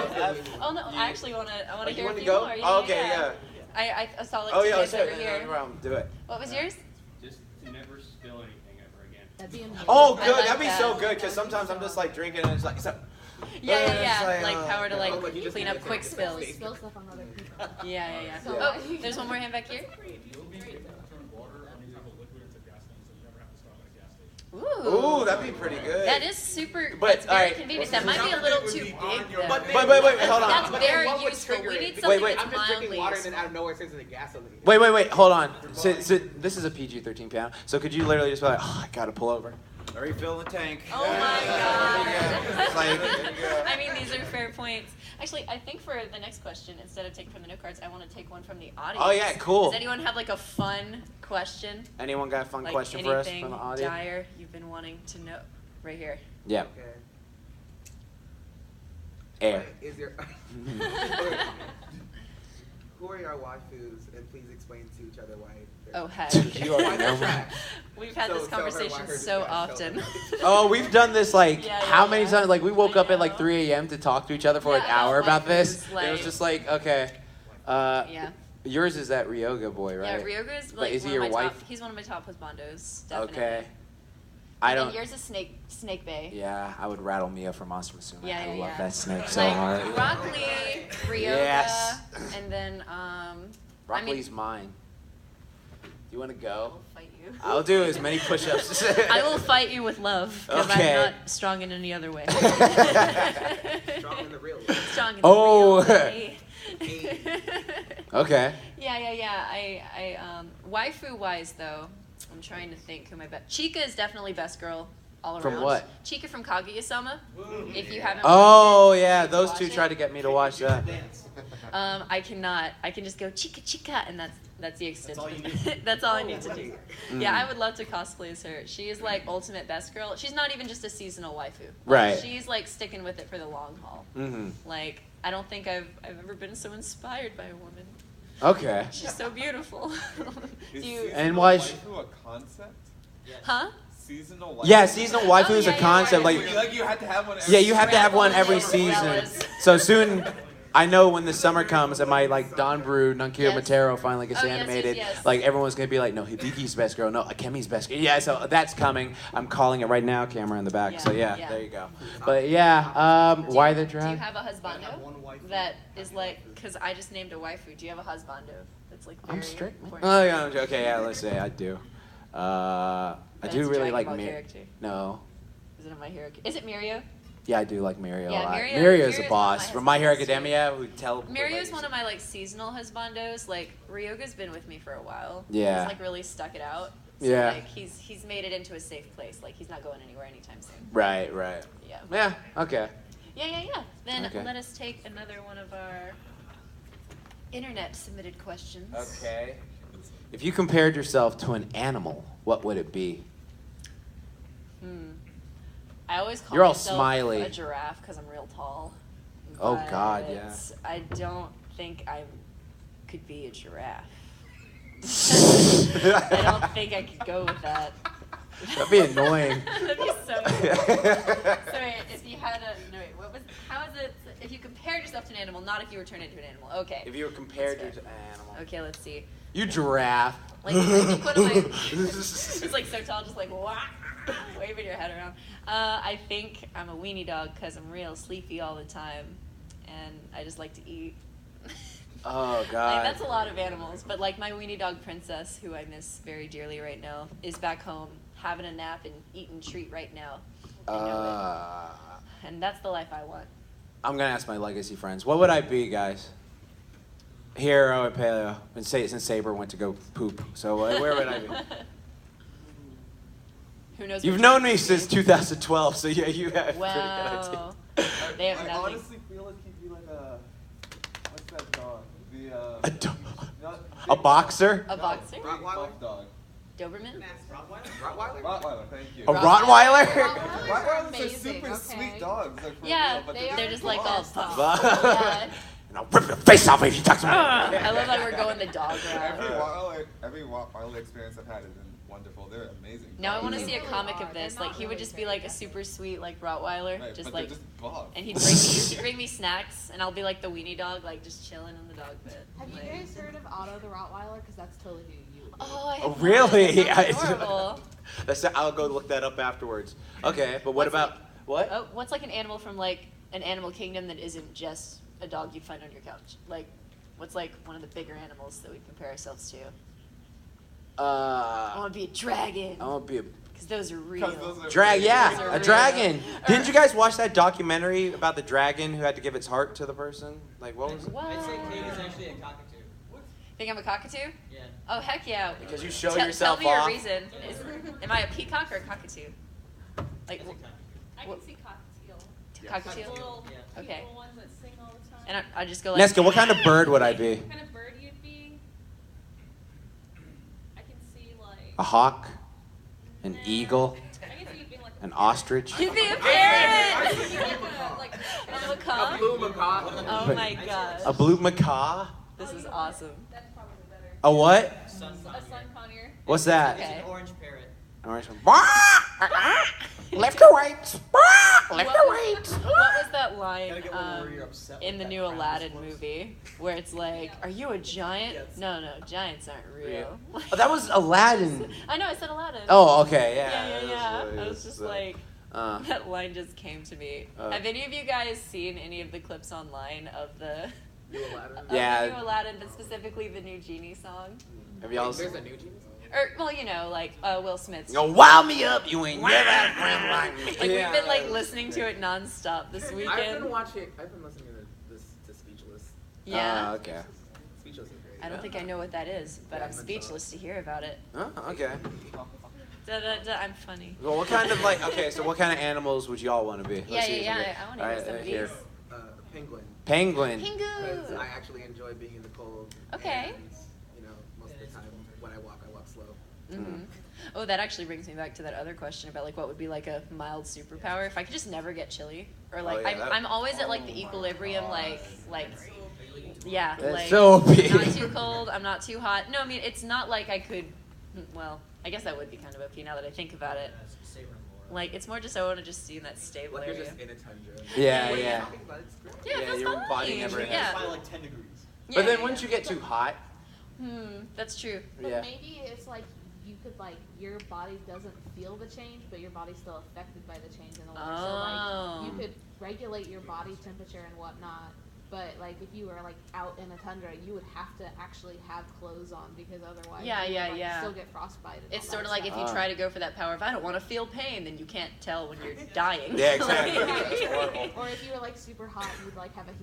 Oh no, I actually wanna Oh, hear you a want to few go? more. Oh, okay, yeah. I saw like Oh two yeah, hands let's do over it. here. No problem. Do it. What was yours? Just to never spill anything ever again. That'd be amazing. Oh, I good. like That'd be that. so good because sometimes I'm just like drinking and it's like, so, Yeah, it's yeah. Like oh, power to Oh, like like you just clean need up to quick take it spills. to Spill stuff on other people. Yeah, yeah. So, Oh, there's one more hand back here. You'll be able to turn water on any type of liquid into gas station, so you never have to stop at a gas station. Ooh. ooh, that'd be pretty good. That is super. But, That's very alright. convenient. That might be a little too big though. But Wait, hold on. That's But then very what would useful. trigger We it? need something wait. that's I'm just drinking mildly water and then useful. out of nowhere it turns into gasoline. Wait, hold on. So this is a PG-13 piano. So could you literally just be like, oh, I gotta pull over? Refill the tank. Oh my god. It's like, there you go. I mean, these are fair points. Actually, I think for the next question, instead of taking from the note cards, I want to take one from the audience. Oh yeah, cool. Does anyone have like a fun question? Anyone got a fun Like question for us anything from the audience? dire you've been wanting to know? Right here. Yeah. Okay. Air. Is there? Who are your waifus? And please explain to each other why. Oh heck. You already Why they're know. trash. We've had So this tell her why conversation hers is so trash. Tell often. her. Oh, we've done this like Yeah, how yeah, many yeah. times? Like we woke I up at like know. 3 a.m. to talk to each other for Yeah, an hour about about this. waifus, It was like- just like, okay, Yeah. Yours is that Ryoga boy, right? Yeah, Ryoga is But like is he one of your my wife? top. He's one of my top husbandos. Definitely. Okay. I don't. And yours is Snake Bay. Yeah, I would rattle Mia from Monster Musume. Yeah, I yeah, love yeah. that snake so Like hard. Rock Lee, Ryoga, Yes. and then Rock I mean, Lee's mine. You want to I go? will fight you. I'll do as many push-ups. I will fight you with love because Okay. I'm not strong in any other way. Strong in the real way. Strong in Oh. the real way. Okay. Yeah. I waifu wise though, I'm trying to think who my best. Chica is definitely best girl all around. From what? Chica from Kaguya-sama. If you haven't. Oh watched it, yeah, you need to those watch two it. tried to get me to watch that. I cannot. I can just go chica, and that's the extent. That's all of you it. need. That's all I need to do. Mm. Yeah, I would love to cosplay as her. She is like ultimate best girl. She's not even just a seasonal waifu. Like, Right. She's like sticking with it for the long haul. Mm-hmm. Like I don't think I've ever been so inspired by a woman. Okay. She's so beautiful. Is Do you? seasonal And why is- waifu a concept? Huh? Seasonal waifu? Yeah, seasonal waifu Oh, is yeah, a yeah, concept. right. Like, You had to have one every yeah, you have to have one every Umbrellas. season. Umbrellas. So soon, I know when the summer comes and my like Don Brew, Nankyo Yes. Matero finally gets Oh, yes, animated, yes. like everyone's gonna be like, no, Hibiki's best girl, no, Akemi's best girl. Yeah, so that's coming. I'm calling it right now. Camera in the back. So yeah, Yeah. there you go. But yeah, why the Do you drag? have a husbando that is like? Because I just named a waifu. Do you have a husbando that's like very I'm straight. Man. important? Oh yeah, okay, yeah. Let's say I do. I That's do a really Dragon like Ball Mir. character. No. Is it in My Hero? Is it Mirio? Yeah, I do like Mirio Yeah, a lot. Mirio- Mirio's Mirio's a one of boss. my From My Hero husbandos, too. Academia, who tell. Mirio's one of my like seasonal husbandos. Like Ryoga's been with me for a while. Yeah. He's like really stuck it out. So, Yeah. Like he's made it into a safe place. Like he's not going anywhere anytime soon. Right. Yeah. Yeah. Okay. Yeah. Then Okay. let us take another one of our internet submitted questions. Okay. If you compared yourself to an animal, what would it be? I always call You're all myself smiley. a giraffe because I'm real tall. Oh, God, but yeah. I don't think I could be a giraffe. I don't think I could go with that. That'd be annoying. That'd be so annoying. So wait, if you had a how is it if you compared yourself to an animal, not if you were turned into an animal. Okay. If you were compared That's to an animal. Okay, let's see. You giraffe. Like I think one of my it's like so tall, just like wah, waving your head around. I think I'm a weenie dog because I'm real sleepy all the time, and I just like to eat. Oh Like, God. that's a lot of animals, but like my weenie dog Princess, who I miss very dearly right now, is back home having a nap and eating treat right now. I know it. And that's the life I want. I'm gonna ask my legacy friends. What would I be, guys? Hero and Paleo. And since Saber went to go poop, so where would I be? Who knows? You've what known you're me since 2012, so yeah, you have a pretty good Wow. idea. They have I nothing. honestly feel like he'd be like a what's that dog? A dog. not- A boxer? A boxer? Rottweiler? Buff dog. Doberman? Rottweiler? Rottweiler, thank you. A Rottweiler? Rottweilers are Rottweilers are amazing, super okay. sweet dogs, like for Yeah, real, but they're just like all buff. tough. Yeah. And I'll rip your face off if you touch me. I love how we're going the dog route. Every Rottweiler experience I've had has been wonderful. They're amazing. Now I want to dogs. see a comic of this. Like he would just be like a super sweet like Rottweiler, Right, just but like, they're just buff. and he'd bring me snacks, and I'll be like the weenie dog, like just chilling in the dog pit. Have you Like- guys heard of Otto the Rottweiler? Because that's totally who you would be. Oh, I Oh, have not. really? That sounds adorable. I'll go look that up afterwards. Okay, but what What's about what? Oh, what's like an animal from like an animal kingdom that isn't just a dog you find on your couch? Like, what's like one of the bigger animals that we compare ourselves to? I want to be a dragon. I want to be a Because those are real. drag. Those Yeah, are a real. dragon. Didn't you guys watch that documentary about the dragon who had to give its heart to the person? Like, what was it? What? I'd say Katie's actually a cockatoo. Think I'm a cockatoo? Yeah. Oh, heck yeah. Because you show Tell yourself me off. your reason. Am I a peacock or a cockatoo? Like, I What- can see cockatiel. cockatoo? Little Yeah. Okay. people ones that sing all the time. And I just go like. Neska, what kind of bird would I be? What kind of bird you'd be? I can see like. A hawk? An eagle? I can see you being like. An ostrich? You'd be a I parrot! can see you like A A macaw? blue macaw. Oh my gosh. A blue macaw? This is awesome. That's probably better. A what? Sun A sun conure. What's that? It's Okay. an orange parrot. Orange one. Left or right? Left or right? What was that line Gotta get one where you're upset in with the that new crown Aladdin close. movie where it's like, "Are you a giant?" Yes. No, giants aren't real. Oh, that was Aladdin. I know, I said Aladdin. Oh, okay, Yeah. I was just like, that line just came to me. Have any of you guys seen any of the clips online of the New Aladdin? of the new Aladdin, but specifically the new Genie song? Have y'all There's a new Genie song? Or, well, you know, like Will Smith's. You wild me up, you ain't never had a friend like me. Like, we've been like listening to it nonstop this weekend. I've been listening to Speechless. Yeah. Okay. Speechless is great. I don't think I know what that is, but I'm speechless to hear about it. Oh, okay. I'm funny. Well, what kind of what kind of animals would y'all want to be? Yeah. I want to hear some of these. Penguin. Penguin. Because I actually enjoy being in the cold. Okay. And, most of the time when I walk slow. Mm-hmm. Oh, that actually brings me back to that other question about like what would be like a mild superpower if I could just never get chilly, or like I'm always at like the equilibrium, yeah, That's like so OP. not too cold, I'm not too hot. No, I mean it's not like I could. Well, I guess that would be kind of OP now that I think about it. Like it's more just I want to just see in that stable Like you're area. just in a tundra. Yeah. Yeah, it feels your fine. body never Yeah. It's probably like 10 degrees. But then once you get too hot, that's true. But maybe it's like you could like your body doesn't feel the change, but your body's still affected by the change in the weather. So like you could regulate your body temperature and whatnot. But like if you were like out in a tundra, you would have to actually have clothes on because otherwise you would still get frostbite. And It's all sort of that like if stuff. you try to go for that power. If I don't want to feel pain, then you can't tell when you're dying. Yeah, exactly. That's horrible. Or if you were like super hot, you'd like have a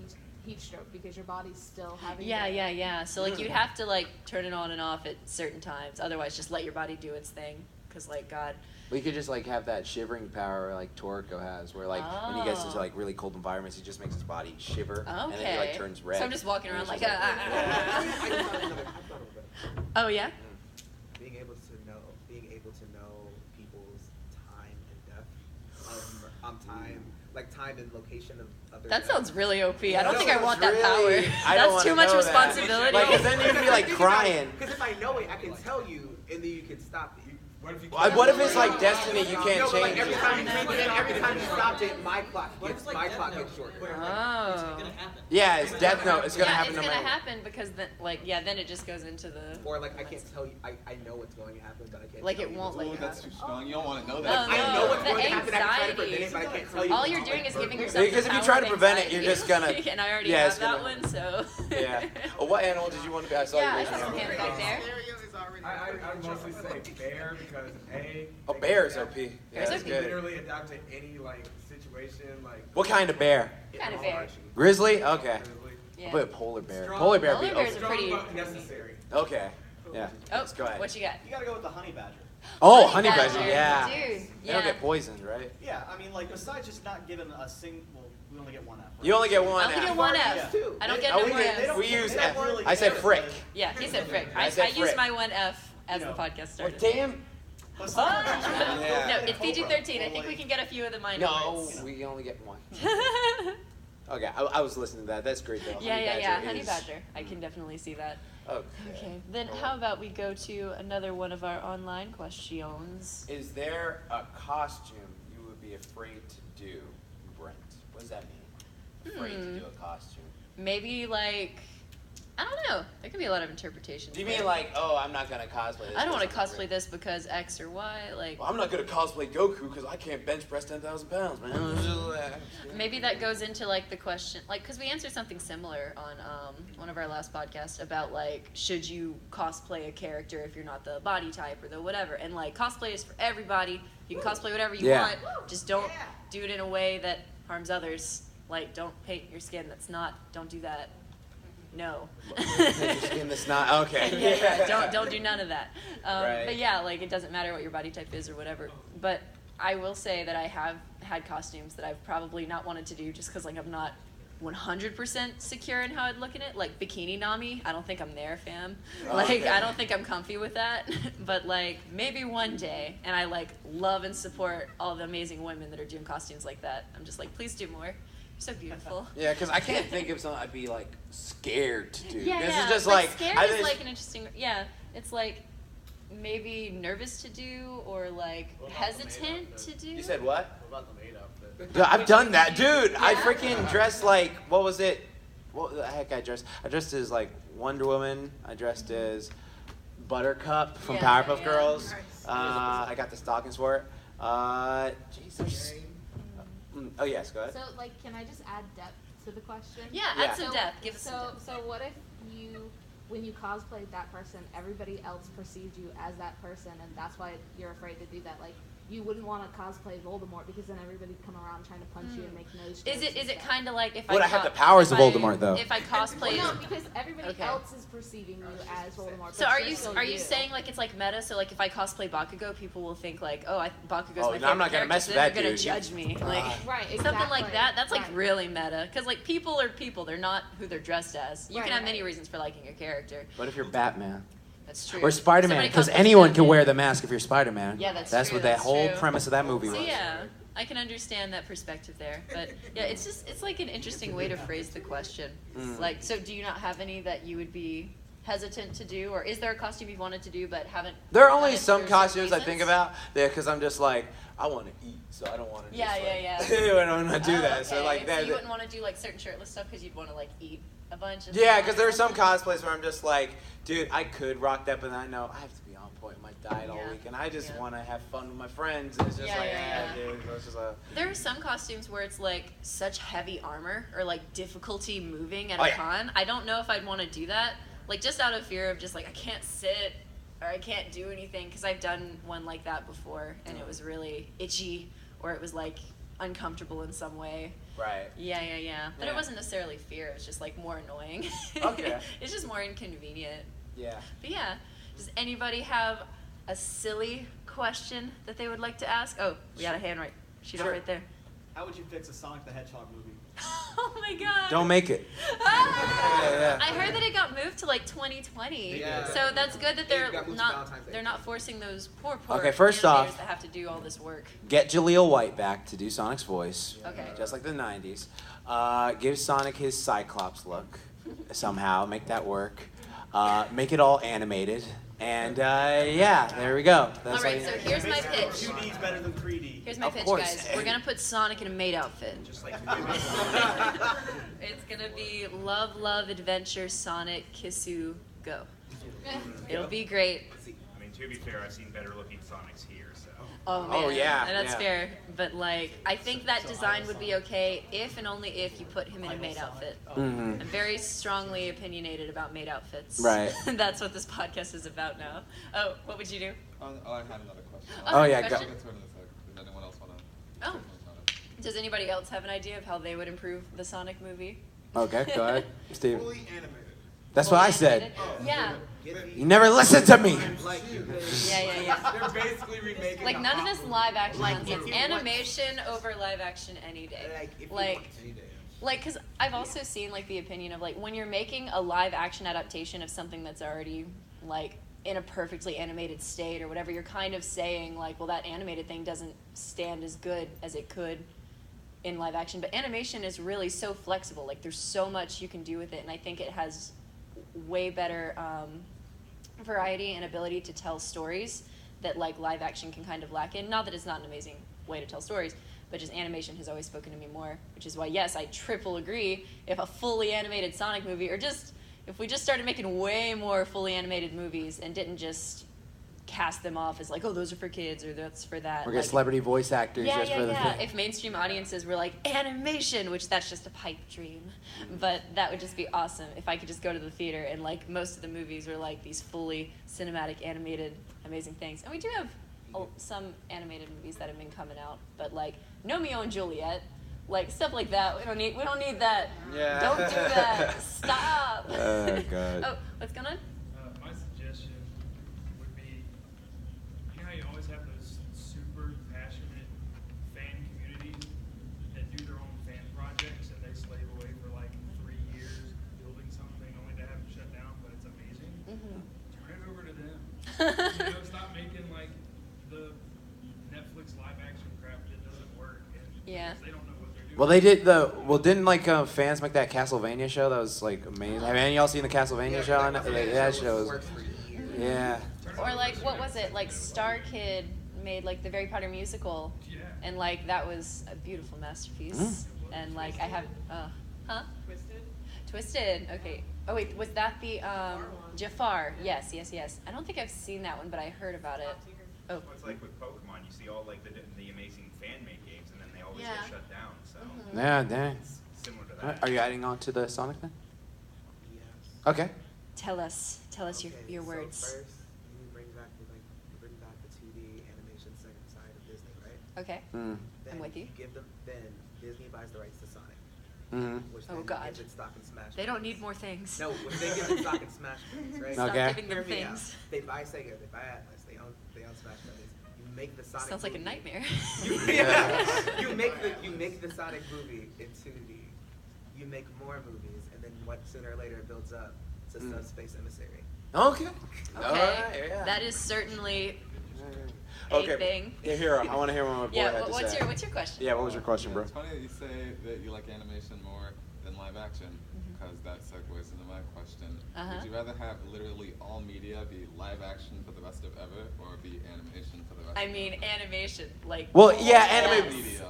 heat stroke because your body's still having. Yeah. So like you'd have to like turn it on and off at certain times. Otherwise, just let your body do its thing. Cause like God. We could just like have that shivering power like Toriko has, where like when he gets into like really cold environments, he just makes his body shiver, and then he like turns red. So I'm just walking around like. Oh yeah. Being able to know people's time and death, time and location of other. That death. sounds really OP. I don't That think I want that really- power. I don't That's too wanna much know that. responsibility. Like, 'cause then you'd be like crying. Because if I know it, I can tell you, and then you can stop it. What if it's like destiny? You can't No, but like change every it. time you stopped it, my clock gets shorter. Oh. Yeah, it's Death Note. It's gonna happen it's no gonna matter. happen because then, then it just goes into the. Or like I can't tell you, I know what's going to happen, but I can't. Like tell it you won't what's let going you to That's happen. too strong. You don't want to know No, that. I know what's the going to happen. I can try to anxiety. prevent it, but I can't tell you. All you're doing is giving yourself. Because if you the try power to of prevent it, anxiety. you're just gonna. And I already yeah, have it's that gonna- one, so. Yeah. Oh, what animal did you want to be? I saw Yeah, I you saw raising some your hands hand. back there. I'd mostly say bear because A. Oh, bear is OP. Yeah, Bear's that's OP. good. Literally adapt to any like situation like. What kind of bear? Kind of bear. Grizzly? Okay. Yeah. I'll put a polar bear. Strong- Polar bear Polar be bears OP. are Strong pretty. but necessary. Okay. Yeah. Oh, Let's go ahead. what you got? You gotta go with the honey badger. Oh, honey badger. Yeah. Dude, They don't get poisoned, right? Yeah, I mean, like, besides just not giving a single, well, we only get one F. Right? You only get one. I only get F. one Yeah. F. I don't get Oh, no we more get- Fs. we use They don't F. really I said care frick. because- Yeah, he said frick. I I said used frick. my one F as You the know. podcast Well, started. damn. Yeah. No, it's PG-13. I think we can get a few of the minor No, words. we only get one. Okay, I was listening to that. That's great though. Yeah. Honey is- badger. I can definitely see that. Okay. Okay, then how about we go to another one of our online questions? Is there a costume you would be afraid to do, Brent? What does that mean? Afraid to do a costume. Maybe like, I don't know. There could be a lot of interpretations. Do you there. mean like, oh, I'm not gonna cosplay this? I don't want to because I'm cosplay afraid. this because X or Y. Like, Well, I'm not gonna cosplay Goku because I can't bench press 10,000 pounds, man. maybe that goes into like the question, like, because we answered something similar on one of our last podcasts about like, should you cosplay a character if you're not the body type or the whatever? And like, cosplay is for everybody. You can cosplay whatever you Yeah. want. Just don't do it in a way that harms others. Like, don't paint your skin. Don't do that. No. Make your skin the snot. Okay. Yeah, don't do none of that. Right. But yeah, like it doesn't matter what your body type is or whatever. But I will say that I have had costumes that I've probably not wanted to do just because like I'm not 100% secure in how I'd look in it. Like Bikini Nami, I don't think I'm there, fam. Like Okay. I don't think I'm comfy with that. But like maybe one day, and I like love and support all the amazing women that are doing costumes like that. I'm just like, please do more. You're so beautiful. Yeah, because I can't think of something I'd be like scared to do. Yeah, This yeah. is just like like scared I is just- like an interesting. Yeah, it's like maybe nervous to do or like hesitant to do? You said what? What about the maid outfit? Dude, I've done that, dude. I freaking dressed like, what was it? What the heck I dressed? I dressed as like Wonder Woman. I dressed as Buttercup from Powerpuff Girls. I got the stockings for it. Jesus. Oh yes, go ahead. So like, can I just add depth to the question? Yeah, add some depth. Give us some depth. So what if when you cosplayed that person, everybody else perceived you as that person, and that's why you're afraid to do that? Like, you wouldn't want to cosplay Voldemort because then everybody'd come around trying to punch you and make nose jokes. Is it kind of like if I have the powers of Voldemort though? If I cosplay, no, because everybody else is perceiving you as Voldemort. So are you saying like it's like meta? So like if I cosplay Bakugo, people will think like, oh, Bakugo's my favorite I'm not gonna mess with that They're gonna dude. judge me, like right, exactly. something like that. That's like really meta, because like people are people. They're not who they're dressed as. You can have many reasons for liking your character. What if you're Batman? That's true. Or Spider-Man, because anyone can wear the mask if you're Spider-Man. Yeah, that's That's true. what that whole premise of that movie was. So yeah, I can understand that perspective there. But yeah, it's like an interesting way to phrase the question. Like, so do you not have any that you would be hesitant to do, or is there a costume you've wanted to do but haven't? There are only some costumes I think about there because I'm just like, I want to eat, so I don't want to. Yeah. I don't want to do that. Okay. So like that. So you wouldn't want to do like certain shirtless stuff because you'd want to like eat a bunch. Yeah, because there are some cosplays where I'm just like, dude, I could rock that, but I know I have to be on point with my diet all week, and I just want to have fun with my friends. And it's just dude, it's just There are some costumes where it's like such heavy armor or like difficulty moving at a con. I don't know if I'd want to do that, like just out of fear of just like I can't sit or I can't do anything, because I've done one like that before and it was really itchy, or it was like uncomfortable in some way. Right. Yeah. But it wasn't necessarily fear. It was just like more annoying. Okay. It's just more inconvenient. Yeah. But yeah, does anybody have a silly question that they would like to ask? Oh, we got a hand right. Shoot up right there. How would you fix a Sonic the Hedgehog movie? Oh my god. Don't make it. I heard that it got moved to like 2020. Yeah. So that's good that they're not forcing those poor Okay, first off, animators that have to do all this work. Get Jaleel White back to do Sonic's voice. Okay. Just like the 90s. Give Sonic his Cyclops look somehow. Make that work. Make it all animated. And yeah, there we go. That's all right, so here's my pitch. 2D is better than 3D. Here's my pitch, guys. We're going to put Sonic in a maid outfit. Just like It's going to be Love, Love, Adventure, Sonic, Kissu, Go. It'll be great. I mean, to be fair, I've seen better looking Sonics here, so. Oh, man. That's fair. But, like, I think that design would be okay if and only if you put him in a maid outfit. I'm very strongly opinionated about maid outfits. Right. That's what this podcast is about now. Oh, what would you do? I had another question. Oh, yeah, go. Does anyone else want to? Oh. Does anybody else have an idea of how they would improve the Sonic movie? Okay, go ahead, Steve. Fully animated. That's what I said. Yeah. You never listen to me. Yeah. They're basically remaking. Like none of this live action nonsense. Animation over live action any day. Like, because I've also seen like the opinion of like when you're making a live action adaptation of something that's already like in a perfectly animated state or whatever, you're kind of saying like, well, that animated thing doesn't stand as good as it could in live action. But animation is really so flexible. Like there's so much you can do with it, and I think it has way better variety and ability to tell stories that like live action can kind of lack in. Not that it's not an amazing way to tell stories, but just animation has always spoken to me more, which is why, yes, I triple agree. If a fully animated Sonic movie, or just if we just started making way more fully animated movies and didn't just cast them off as like, oh, those are for kids or that's for that. Or get celebrity voice actors just for the thing. If mainstream audiences were like, animation, which that's just a pipe dream. But that would just be awesome if I could just go to the theater and like most of the movies were like these fully cinematic, animated, amazing things. And we do have some animated movies that have been coming out, but like Romeo and Juliet, like stuff like that. We don't need that. Yeah. Don't do that. Stop. Oh god. Oh, what's going on? My suggestion would be, you know how you always have those super passionate fan communities that do their own fan projects and they slave away for like 3 years building something only to have it shut down, but it's amazing. Turn it over to them. Stop making like the Netflix live action crap that doesn't work. And Yeah. They don't know what they're doing. Well, didn't like fans make that Castlevania show? That was like amazing. Have any of y'all seen the Castlevania show? That show was, yeah. Turn Or like, what was it? Like Star Kid made like the Harry Potter musical, and like that was a beautiful masterpiece. And like I have, Twisted. Okay. Oh wait, was that the Jafar? Yes. I don't think I've seen that one, but I heard about it. Oh. Well, it's like with Pokemon, you see all like the amazing fan-made games, and then they always get shut down. So Yeah, dang. it's similar to that. Are you adding on to the Sonic then? Yes. Okay. Tell us your words. So first, you bring back the 2D animation side of Disney, right? Okay. Then I'm with you. Then Disney buys the rights to Sonic. Which Oh then God. gives it stock and smash. They don't games. need more things. No, they give it stock and smash games, right? Stop Okay. giving them Hear me out. things. They buy Sega, they buy Atlas, they own Smash Brothers. You make the Sonic. Sounds like a movie. nightmare. You make the Sonic movie in 2D. You make more movies, and then sooner or later it builds up to Subspace Emissary. Okay. Okay. All right, yeah. That is certainly Okay. a thing. Yeah, here, I want to hear what my boy had to what's say. what's your question? Yeah, what was your question, bro? It's funny that you say that you like animation more than live action, because that segues into my question. Would you rather have literally all media be live action for the rest of ever, or be animation for the rest? I mean, animation, like. Well, yeah, yes.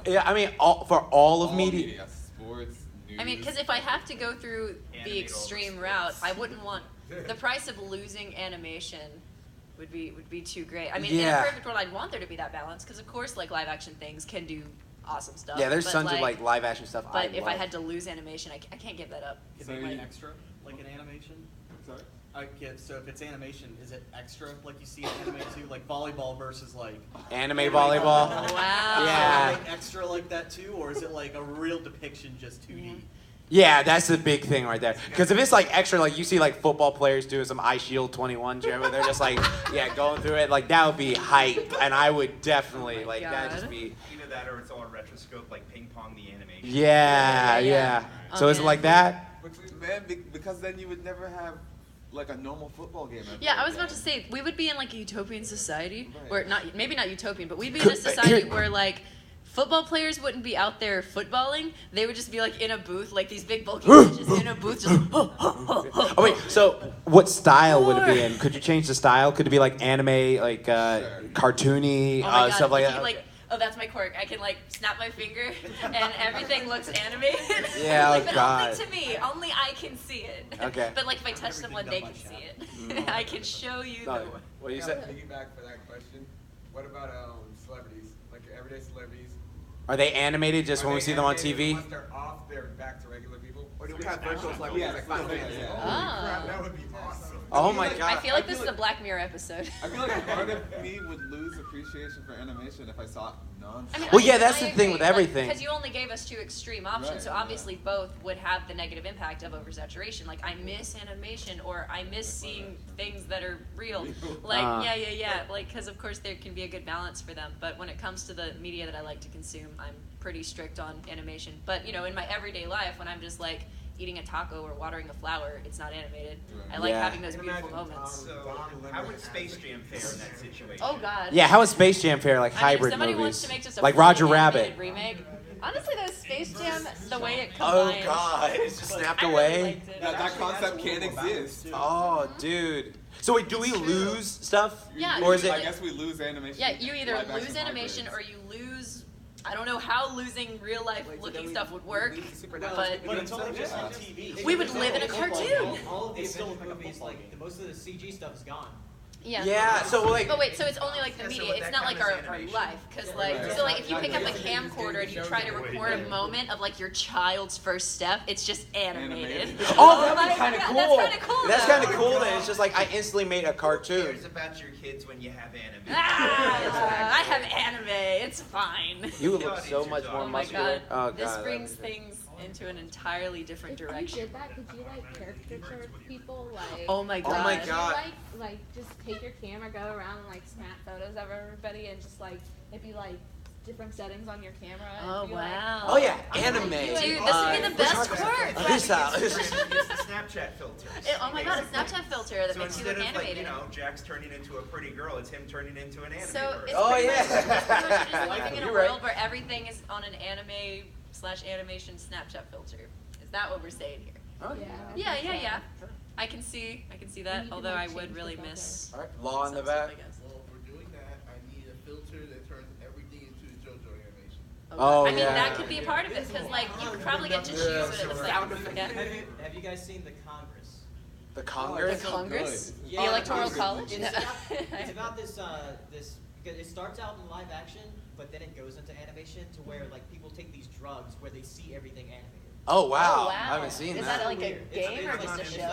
anime. Yeah, I mean, for all of media. Sports, news. I mean, because if I have to go through the Animate all extreme the route, sports. I wouldn't want the price of losing animation would be too great. I mean, in a Yeah. perfect world, I'd want there to be that balance because, of course, like live action things can do awesome stuff. Yeah, there's but, tons of like live action stuff. But if I love. had to lose animation, I can't give that up. Is So it you- like extra, like an animation? Sorry? So if it's animation, is it extra, like you see in anime too, like volleyball versus like Anime volleyball. Wow. Yeah. Is it, like, extra like that too, or is it like a real depiction, just 2D? Yeah, that's the big thing right there. Because if it's like extra, like you see like football players doing some Eye Shield 21 jam, where they're just like, going through it, like that would be hype, and I would definitely like that'd just be. Either that or it's all retroscope, like ping pong the animation. Yeah. So is it like that? Man, because then you would never have like a normal football game. Yeah, I was about to say we would be in like a utopian society, where maybe not utopian, but we'd be in a society where like football players wouldn't be out there footballing. They would just be like in a booth, like these big bulky bitches in a booth, just. Oh wait, so what style would it be in? Could you change the style? Could it be like anime, like cartoony, Oh my God, stuff like if that? you, like, oh, that's my quirk. I can like snap my finger, and everything looks animated. Yeah, like, oh but God. only to me. Only I can see it. Okay. But like if I touch someone, they can see it. I can show you the. What do you Yeah, say? Piggyback for that question. What about celebrities, like your everyday celebrities? Are they animated just when we see them on animated, TV? Once they're off, they're back to regular people. Or do we have virtual celebrities like Final Fantasy? Oh. That would be awesome. Oh my God. I feel like this is a Black Mirror episode. I feel like part of me would lose appreciation for animation if I saw nonsense. I mean, Well, yeah, that's the thing with everything. Because you only gave us two extreme options, Right, so obviously both would have the negative impact of oversaturation. Like, I miss animation, or I miss seeing things that are real. Like, yeah. Like, because of course there can be a good balance for them. But when it comes to the media that I like to consume, I'm pretty strict on animation. But, you know, in my everyday life, when I'm just like eating a taco or watering a flower, it's not animated. I like having those beautiful moments. So, how would Space Jam fare in that situation? Oh, God. Yeah, how is Space Jam fare? Like I mean, if hybrid somebody movies, wants to make just a like fully Roger Rabbit. animated remake. Honestly, those Space Jam, the way it Oh combined. God, it's just snapped I really away. liked it. That concept can't exist. Oh, dude. So wait, do we lose stuff? Yeah, Or is you- it? I guess we lose animation. Yeah, you either live lose action animation hybrids. or you lose. I don't know how losing real life looking stuff would work, but it's only just on TV. we would live in a cartoon. All of these It's still Avengers like a movies, football like game. most of the CG stuff is gone. Yeah. Yeah. So like. But wait, so it's only like the Yeah, so media. would It's that not like count our, as our animation? life, because like so like if you pick up a camcorder and you try to record a moment of like your child's first step, it's just animated. Oh, that'd my be kind of God, cool. That's kind of cool. That's though. kind of cool. Then it's just like I instantly made a Who cartoon. cares about your kids when you have anime? Ah, I have anime. It's fine. You would look so much more Oh my muscular. God. Oh This God. brings things into an entirely different If direction. you did that, could you like caricature people like? Oh my Oh my God. God. Could you, like just take your camera, go around and like snap photos of everybody, and just like it'd be like different settings on your camera. And Oh be like, wow. Oh yeah, I'm anime. like, Dude, this would be the best quirk. This It's the Snapchat filters. Oh my God, a Snapchat filter that So makes you instead look of like, animated. Jack's turning into a pretty girl, it's him turning into an anime So person. it's Oh, pretty yeah. much, it's pretty much just living in a You're world right. where everything is on an anime/animation Snapchat filter. Is that what we're saying here? Oh, Yeah. Yeah. I can see that. you can, Although like, I would change really the miss. All right, Law in the some stuff, back. I guess. Well, if we're doing that, I need a filter that turns everything into a JoJo animation. Oh, I mean, yeah. that could be a part of it because, like, you could probably get to choose what it looks like. Yeah. Have you guys seen the Congress? The Congress? The Congress? Yeah, The Electoral College? It's about this because it starts out in live action, but then it goes into animation to where like people take these drugs where they see everything animated. Oh, wow. Oh, wow. I haven't seen Is that. that like a game or just a show?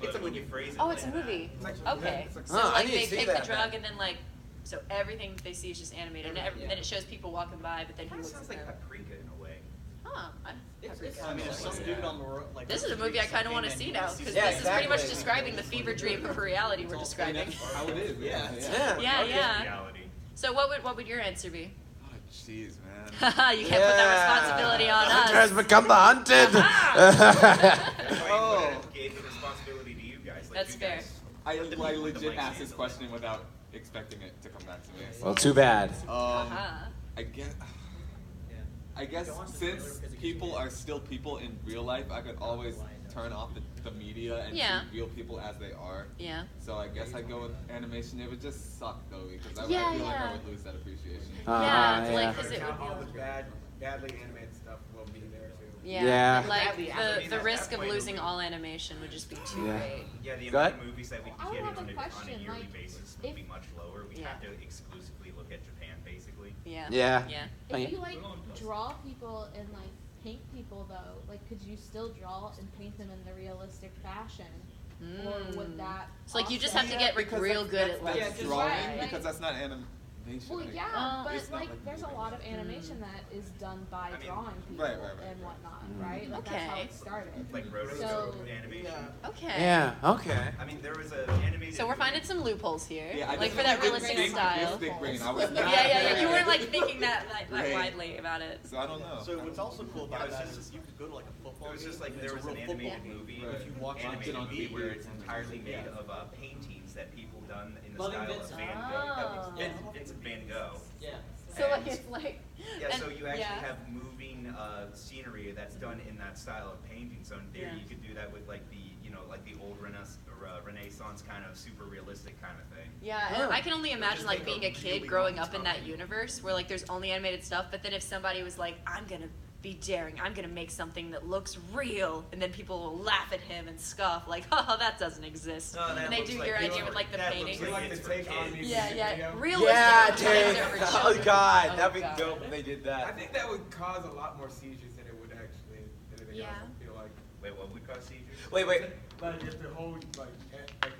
It's a when you phrase it. Oh, it's a movie. Okay. So I like need to they see take that the drug then. and then like, so everything they see is just animated, and then it shows people walking by, but then he Kind of looks sounds at like them. Paprika in a way. Huh. I mean, if some dude on the road, like. This is a movie I kind of want to see now because Yeah, this is pretty much exactly. describing the fever dream of reality we're describing. How it is. Yeah. Yeah. Reality. So what would your answer be? Oh, jeez, man. You can't put that responsibility on The hunter us. has become the hunted. That's why he gave the responsibility to you guys. Like, That's you fair. guys I let the people with the legit mics asked this handle it. question without expecting it to come back to me. Well, too bad. I guess since people are still people in real life, I could always turn off the media and Yeah. see real people as they are. Yeah. So I guess I'd go with animation. It would just suck though because I Yeah, feel like yeah. I would lose that appreciation. Yeah, yeah. like, 'cause it would all be the badly animated stuff will be there too. Yeah. and, like Badly the animated. risk That of point, losing it'll be- all animation would just be too Yeah. great. Yeah, the Go amount ahead. of movies that we I can would get have a on a question, yearly like, basis if- would be much lower. We Yeah. have to exclusively look at Japan, basically. Yeah. Yeah. Yeah. If you like draw people and like paint people though, like could you still draw and paint them in the realistic fashion? Or would that It's like you just also- have to get because real good that's at like that's Yeah, drawing right. because that's not animation. Well, right? yeah, but It's not like like there's a moving. lot of animation that is done by I mean, drawing people right. and whatnot, right? Like that's how Okay. it started. Like roto So- animation. Okay. Yeah, okay. I mean, there was an animated. So we're finding some loopholes here, Yeah, I like just for that did realistic big- style. Big brain. I was Yeah. You weren't like thinking that Right. widely about it. So I don't know. So what's also cool Yeah, about it's that just- is you could go to like a football It was game. just like and there it's was a an real football animated game. movie. Right. If you watch Animated on movie TV, where it's it's entirely made yeah. of paintings that people done in the Loving style of Vincent. Van Oh. Gogh. Vincent Van Gogh. Yeah. So like And- it's like. Yeah, and- so you actually yeah. have moving scenery that's done in that style of painting. So in theory, Yeah. you could do that with like the like the old Renaissance kind of super realistic kind of thing. Yeah, and I can only imagine just like take a being a kid really growing long up in that time. universe where like there's only animated stuff, but then if somebody was like, I'm gonna be daring, I'm gonna make something that looks real, and then people will laugh at him and scoff like, oh, that doesn't exist. No, that And they looks do like your it's idea for- with like the that painting. looks like it's for kids. Yeah, realistic. Yeah, times Dave. are for Oh children. God, Oh, that'd be God. dope if they did I that. think that would cause a lot more seizures than it would actually anything Yeah. else. I feel like. Wait, what would cause seizures? Wait. Like if the whole like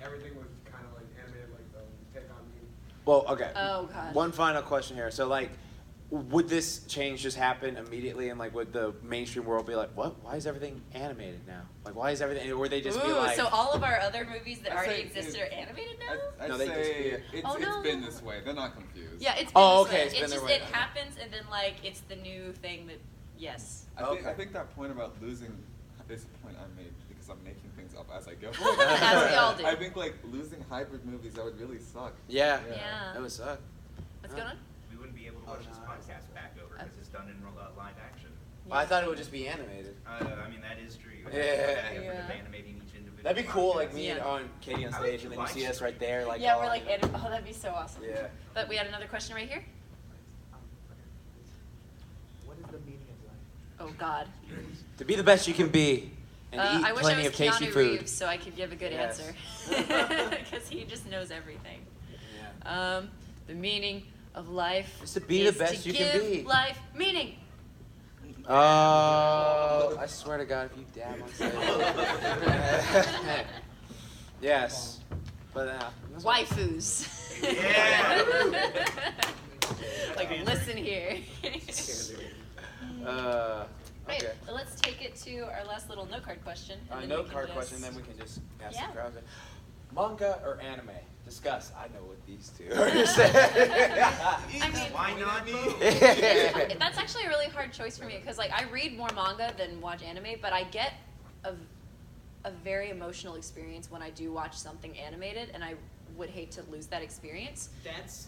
everything was kind of like animated like Take on Me. Well, okay. Oh, God. One final question here. So, like, would this change just happen immediately, and like, would the mainstream world be like, "What? Why is everything animated now? Like, why is everything?" Or would they just be Ooh, like, so all of our other movies that I'd already say existed it- are animated now? I'd No, they just say do. it's Oh, no. been this way. They're not confused. Yeah, it's been Oh, this okay, way. it's been It's their just way. it happens, and then like it's the new thing that yes. I think that point about losing is a point I made because I'm making things up as I go. As we all do. I think like losing hybrid movies that would really suck. "Yeah, Yeah. that would suck." What's going on? We wouldn't be able to watch this podcast back over because it's done in live action. Well, I thought it would just be animated. I mean, that is true. You would Yeah. have to have Yeah. effort of animating each individual. That'd be cool, like podcast. me and Yeah. on Katy on I would stage, and then you do see live us right there, like. Yeah, all we're like, in- oh, that'd be so awesome. Yeah. But we had another question right here. What is the meaning of life? Oh God. To be the best you can be, and eat I wish I plenty was of tasty Keanu food. Reeves so I could give a good Yes. answer, because he just knows everything. Yeah. The meaning of life Is to be the best to you can give be. life meaning. Oh, I swear to God, if you dab on stage. Yes, but that's what- Waifus. Yeah. Like, listen here. Okay. Right, well, let's take it to our last little note card question. and then we Note can card just- question, then we can just ask Yeah. the crowd. Manga or anime? Discuss. I know what these two are. I mean, Why not both? that's actually a really hard choice for me because like I read more manga than watch anime, but I get a very emotional experience when I do watch something animated, and I would hate to lose that experience. That's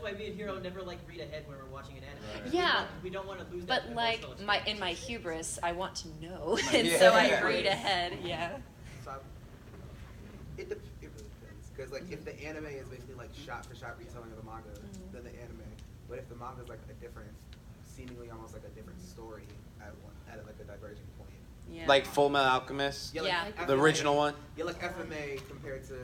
why me and Hiro never like read ahead when we're watching an anime. Right. Yeah. We don't want to lose But that. like emotional in my hubris, I want to know, and Yeah. so I read ahead. Yeah. So It really depends. Because like if the anime is basically like shot for shot retelling of the manga, then the anime. But if the manga is like a different, seemingly almost like a different story at like a diverging point. Yeah. Like Full Metal Alchemist. Yeah. Like the original one. Yeah, like FMA compared to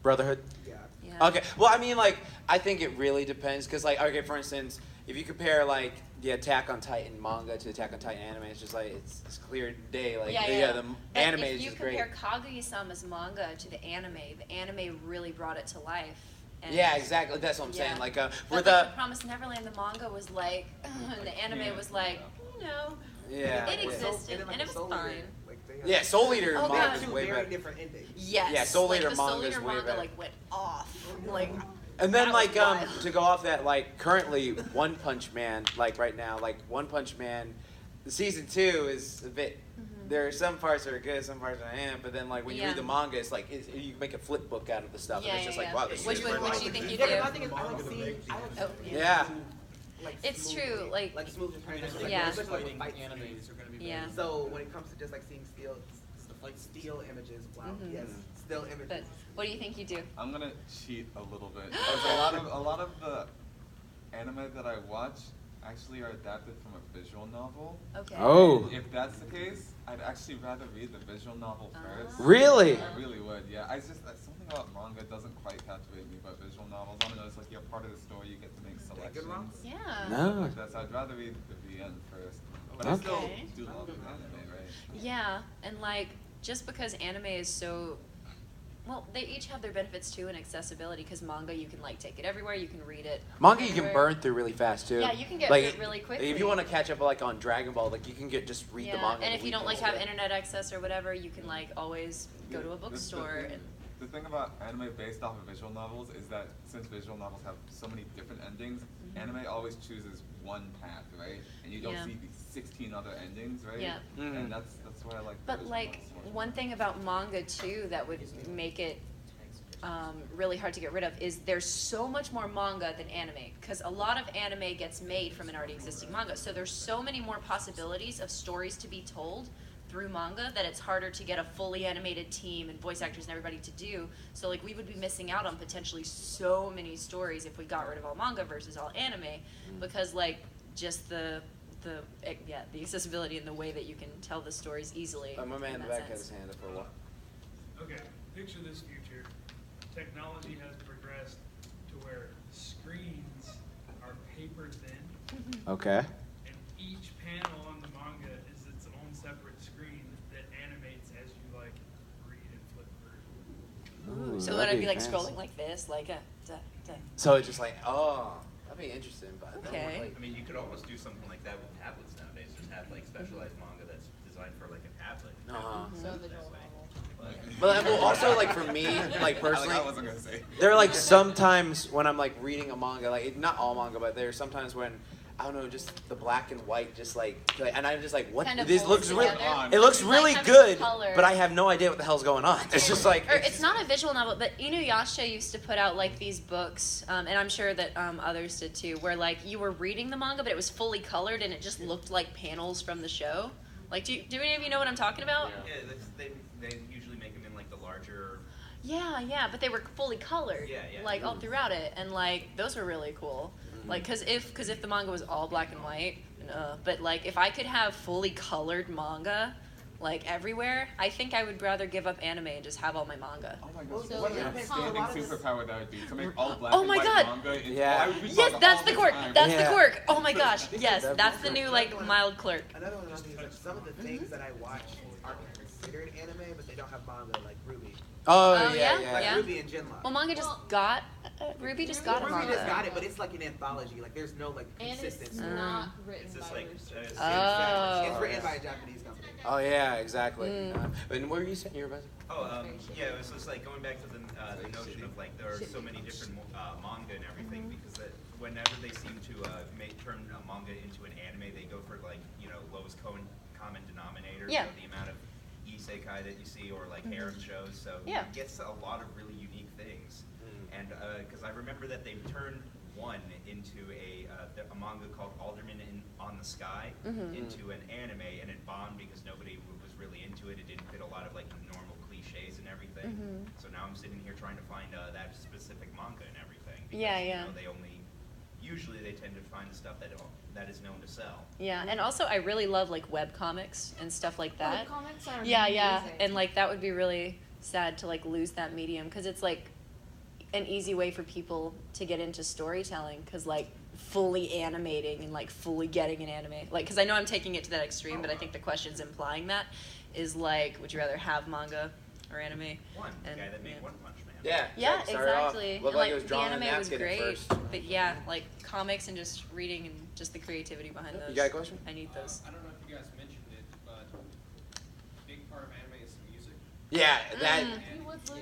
Brotherhood. Yeah. Okay. Well, I mean, like, I think it really depends because, like, okay, for instance, if you compare like the Attack on Titan manga to Attack on Titan anime, it's just like it's clear day. Like, the anime is just great. If you compare Kaguya-sama's manga to the anime really brought it to life. And yeah, exactly. That's what I'm saying. Like, for the Promised Neverland, the manga was like, the anime was like, Yeah. It existed, and it was fine. Yeah, Soul Eater manga is way very better. different endings. Yes. Yeah, Soul Eater the manga Soul is Eater way manga better. like went off. Like. And then like to go off that, like currently One Punch Man, like right now, like One Punch Man, season 2 is a bit. There are some parts that are good, some parts that aren't. But then like when you read the manga, it's like you can make a flip book out of the stuff, and it's just like wow, this Which is one do you think you do? I think I like seeing. Yeah. Like it's true, like smooth transitions. Fighting animes are going to be better. So when it comes to just like seeing still images, wow, yes, still images. But what do you think you do? I'm gonna cheat a little bit. a lot of the anime that I watch actually are adapted from a visual novel. Okay. Oh. If that's the case, I'd actually rather read the visual novel first. Really? I really would. Yeah. Something about manga doesn't quite captivate me, but visual novels, I don't know, it's like you're part of the story, you get to make selections. Yeah. No. Like that, so I'd rather read the VN first. But I still do love anime, right? Yeah, and like just because anime is so. Well, they each have their benefits too in accessibility because manga you can like take it everywhere, you can read it. Manga you can burn through really fast too. Yeah, you can get like, through it really quickly. If you want to catch up like on Dragon Ball, like you can just read the manga. And if you don't like have internet access or whatever, you can like always go to a bookstore. The thing about anime based off of visual novels is that since visual novels have so many different endings, anime always chooses one path, right? And you don't see these 16 other endings, right? Yeah. And that's why I like. But like one thing about manga too that would make it really hard to get rid of is there's so much more manga than anime because a lot of anime gets made from an already existing manga. So there's so many more possibilities of stories to be told through manga that it's harder to get a fully animated team and voice actors and everybody to do. So like we would be missing out on potentially so many stories if we got rid of all manga versus all anime because like just the accessibility and the way that you can tell the stories easily. My man in the back had his hand up for a while. Okay, picture this future. Technology has progressed to where screens are paper thin. Okay. And each panel on the manga is its own separate screen that animates as you like read and flip through. Ooh, so that'd it'd be like fancy. scrolling like this, like So it's just like, that'd be interesting. But okay. I mean, you could almost do something like that with tablets nowadays. Just have like specialized manga that's designed for like a tablet. So visual novel. But well, also like for me, like personally, I wasn't gonna say. there are like sometimes when I'm like reading a manga, like not all manga, but there are sometimes when I don't know, just the black and white, just like and I'm just like, what? Kind of This looks really, together. it looks It's really like having good, color. but I have no idea what the hell's going on. It's just like Or it's not a visual novel, but Inuyasha used to put out like these books, and I'm sure that others did too, where like you were reading the manga, but it was fully colored and it just looked like panels from the show. Like, do any of you know what I'm talking about? Yeah, they usually make them in like the larger. Yeah, but they were fully colored, like all throughout it, and like those were really cool. Like, cause if the manga was all black and white, but like if I could have fully colored manga, like everywhere, I think I would rather give up anime and just have all my manga. Oh my god, So what an yeah. outstanding superpower that would be to make all black Oh and my white God. manga into Yeah. I would read Yes, manga that's all the quirk. time. That's Yeah. the quirk. Oh my gosh, yes, that's the new like mild quirk. Another one of these, like some of the things that I watch are considered anime, but they don't have manga, like Ruby. oh yeah? yeah. Like Ruby and Genlock. Well, manga just got Ruby just got a Ruby just got manga. it, but it's like an anthology. Like there's no like And it's consistency. not written It's by just like. Roosters. It's written by a Japanese company. Oh yeah, exactly. And what were you saying? You were about to? Yeah, it was just like going back to the notion of like there are so many different manga and everything because whenever they seem to turn a manga into an anime, they go for like lowest common denominator. Yeah. So the amount of isekai that you see or like harem shows. So Yeah. it gets a lot of really unique things. And because I remember that they turned one into a manga called Alderman on the Sky into an anime, and it bombed because nobody was really into it. It didn't fit a lot of like normal cliches cliches and everything. So now I'm sitting here trying to find that specific manga and everything. Because, Yeah. You know, usually they tend to find the stuff that is known to sell. Yeah, and also I really love like web comics and stuff like that. Webcomics are Yeah, amazing. and like that would be really sad to like lose that medium because it's like an easy way for people to get into storytelling because like fully animating and like fully getting an anime, like because I know I'm taking it to that extreme, but I think the question's implying that is like, would you rather have manga or anime? The guy that made One Punch Man. Yeah, exactly. Looked And, like it was the drawn on a anime was napkin at great, first. but yeah, like comics and just reading and just the creativity behind those. You got a question? I need those. I don't know if you guys mentioned it, but a big part of anime is the music. Yeah,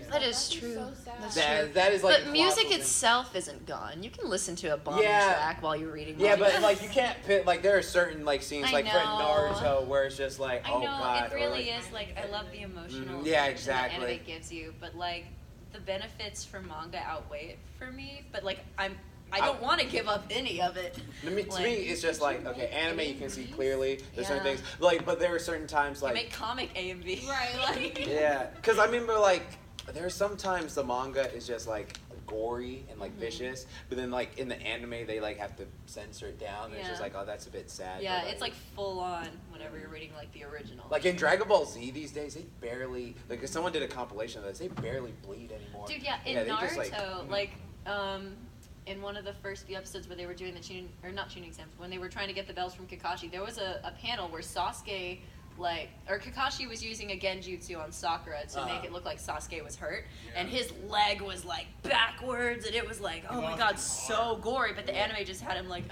That is true. That's That- true. that is, like, but a music colossal thing. itself isn't gone. You can listen to a bomb Yeah. track while you're reading. Yeah, manga. but like you can't fit like there are certain like scenes I like for know. Naruto where it's just like I oh know god. it really or, like, is like I love the emotional Yeah, connection that exactly. anime gives you, but like the benefits for manga outweigh it for me. But like I don't want to give up any of it. To me, it's just like okay, anime you can see clearly. There's certain Yeah. things like, but there are certain times You like make comic A and B. Right, like yeah, because I remember like there are sometimes the manga is just like gory and like vicious, but then like in the anime they like have to censor it down. And it's just Yeah. like oh that's a bit sad. Yeah, but, it's like full on whenever you're reading like the original. like in Dragon Ball Z these days, they barely like if someone did a compilation of this, they barely bleed anymore. Dude, yeah, in they just, Naruto, in one of the first few episodes where they were doing the tuning, or not tuning exams, when they were trying to get the bells from Kakashi, there was a panel where Sasuke, or Kakashi was using a genjutsu on Sakura to make it look like Sasuke was hurt, and his leg was like backwards, and it was like, oh my god, so gory, but the anime just had him like,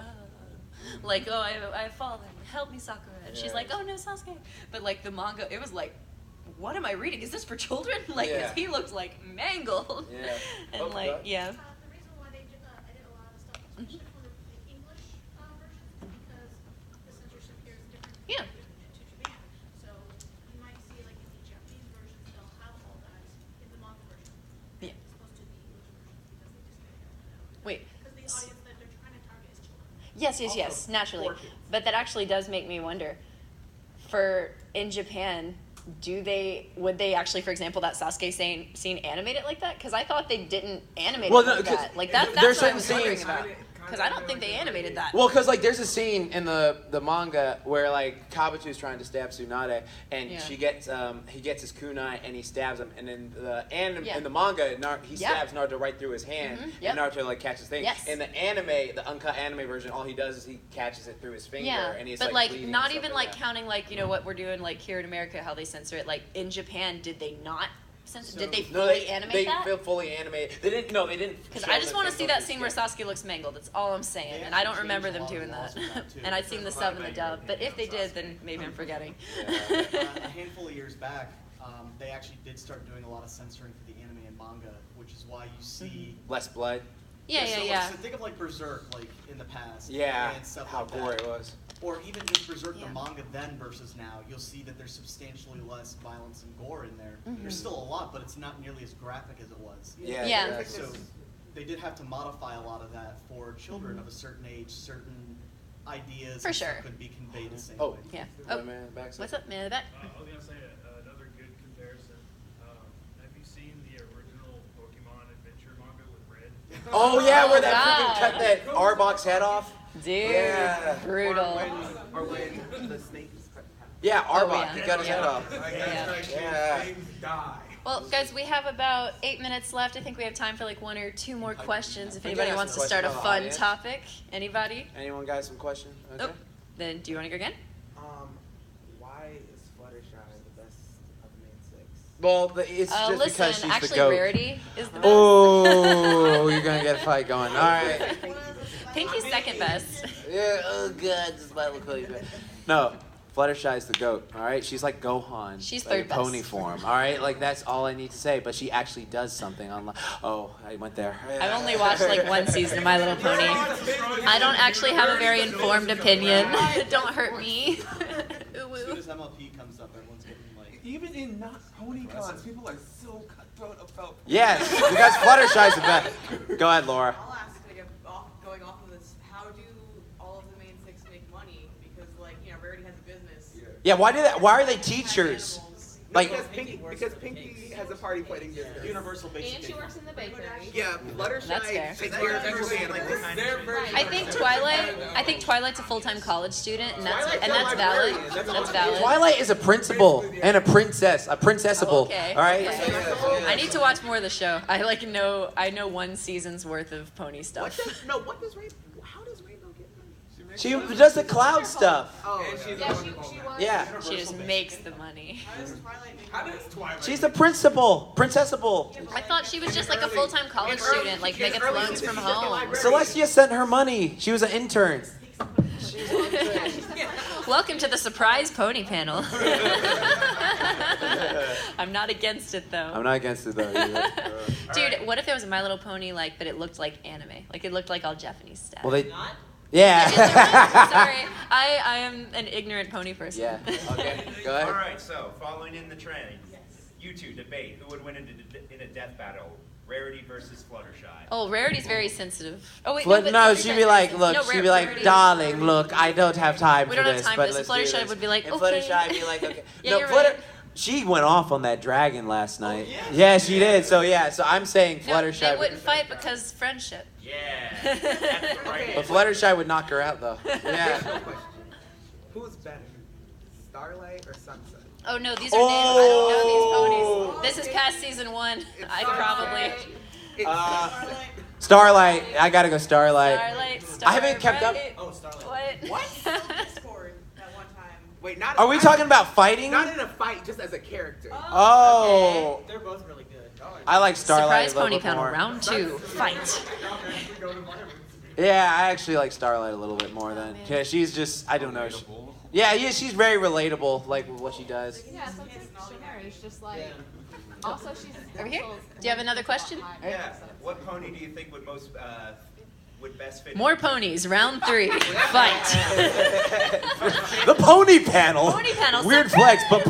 I've fallen, help me Sakura, and she's like, oh no Sasuke, but like the manga, it was like, what am I reading? Is this for children? Like, 'cause he looks like mangled. Yeah. And Oh, like, God. yeah. The reason why they edit a lot of the stuff, especially for the English versions, because the censorship here is different Yeah. to Japan. So you might see like in the Japanese versions, they'll have all that in the manga version. Yeah. As opposed to the English versions because they just edit it out. Wait. Because the audience that they're trying to target is children. Yes, naturally. But that actually does make me wonder. For in Japan, would they actually, for example, that Sasuke scene animate it like that? Because I thought they didn't animate it like that. Like that's there's what I was certain wondering scenes- about. Because I don't think they animated that. Well, because like there's a scene in the manga where like Kabuto's trying to stab Tsunade, and Yeah. he gets his kunai and he stabs him, and in the Yeah. in the manga he Yeah. stabs Naruto right through his hand, Yep. and Naruto like catches thing. Yes. In the anime, the uncut anime version, all he does is he catches it through his finger, Yeah, and he's but like like bleeding not and stuff even like like that. counting like what we're doing like here in America, how they censor it. Like in Japan, did they not censor? Did they fully animate that? They fully animate. They didn't. No, they didn't. Because show I just that want to they see both that did scene where skin. Sasuke looks mangled. That's all I'm saying, and I don't remember them doing that. And I've seen the sub and the dub, but if they did, then maybe I'm forgetting. A handful of years back, they actually did start doing a lot of censoring for the anime and manga, which is why you see Less blood. Yeah. So think of like Berserk, like in the past. Yeah, and stuff how like that. gory it was. Or even just Berserk Yeah. the manga then versus now, you'll see that there's substantially less violence and gore in there. Mhm. There's still a lot, but it's not nearly as graphic as it was. Yeah. exactly. So they did have to modify a lot of that for children of a certain age, certain ideas For and stuff sure. could be conveyed the same Oh, way. Yeah. Oh, Oh, man in the back. what's up, man in the back? I was gonna say another good comparison. Have you seen the original Pokemon Adventure manga with Red? Oh yeah, where that God. freaking cut that Arbok's head off. Dude, Yeah. brutal. Or when the snake is cut in half. Yeah, Arbok. yeah. He cut his head Yeah. off. Yeah. Yeah. Well, guys, we have about 8 minutes left. I think we have time for like 1 or 2 more questions. If We anybody can ask wants some to start a questions from the fun audience. topic. Anybody? Anyone got some question? Okay. Oh, then do you want to go again? Why is Fluttershy the best of the main six? Well, it's just Listen, because she's actually, the goat. Rarity is the best. Oh, you're gonna get a fight going. All right. Pinky's second best. Yeah. Oh god, this might look really bad. No, Fluttershy's the goat. All right. She's like Gohan. She's like third in best. pony form. All right. Like that's all I need to say. But she actually does something online. Oh, I went there. I've only watched like 1 season of My Little Pony. I don't actually have a very informed opinion. Don't hurt me. Ooh, As soon ooh. as MLP comes up, everyone's getting like. Even in not pony cons, people are so cutthroat about. Yes, because Fluttershy's the best. Go ahead, Laura. I'll ask, like, going off of this, how do all of the main six make money? Because, like, Rarity has a business. Yeah. Why are they teachers? Like because Pinky has a party fighting business. Universal basic. And she works in the bakery. Yeah, That's Fluttershy fair. takes care of everything. I think Twilight's a full-time college student, and that's valid. That's valid. Twilight is a principal and a princess, a princessable. Okay. All right. Okay. I need to watch more of the show. I know one season's worth of pony stuff. What does Rainbow? How does Rainbow get money? She does the cloud stuff. Oh, Yeah. She just makes the money. How does Twilight? She's the principal, princessable. I thought she was just like a full-time college student, like making loans from home. Celestia sent her money. She was an intern. Welcome to the surprise pony panel. I'm not against it though. I'm not against it though. Either. Dude, what if there was a My Little Pony but it looked like anime? Like it looked like all Japanese stuff. Well, yeah. Sorry, I am an ignorant pony person. Yeah. Okay. Go ahead. All right. So following in the trend, you two debate who would win in a death battle. Rarity versus Fluttershy. Oh, Rarity's very sensitive. Oh wait, No, she'd be like, look, she'd be like, Rarity. darling, look, I don't have time We for don't have this, time but for this. let's do Fluttershy this. would be like, and okay. Fluttershy would be like, okay. Yeah, No, you're right. she went off on that dragon last night. Yeah, she did. So I'm saying No, Fluttershy. they wouldn't fight because friendship. Yeah. But Fluttershy would knock her out though. Yeah. Who's better, Starlight or Sunset? Oh no, these are names. I don't know these ponies. This is past season 1. I'd probably. Starlight. I gotta go Starlight. Starlight. I haven't kept up. Oh, Starlight. What? Discord that one time. Wait, not. Are we talking about fighting? Not in a fight, just as a character. Oh. They're both really good. I like Starlight Surprise a little pony bit panel more. round 2. Fight. Yeah, I actually like Starlight a little bit more than. Yeah, she's just, I don't know. Yeah, she's very relatable, like with what she does. Yeah, something Shimmer is just like. Also, she's Over here. also Do you have another question? Yeah. What pony do you think would best fit? More ponies. Round 3. Fight. The pony panel. Pony panel. Weird flex, but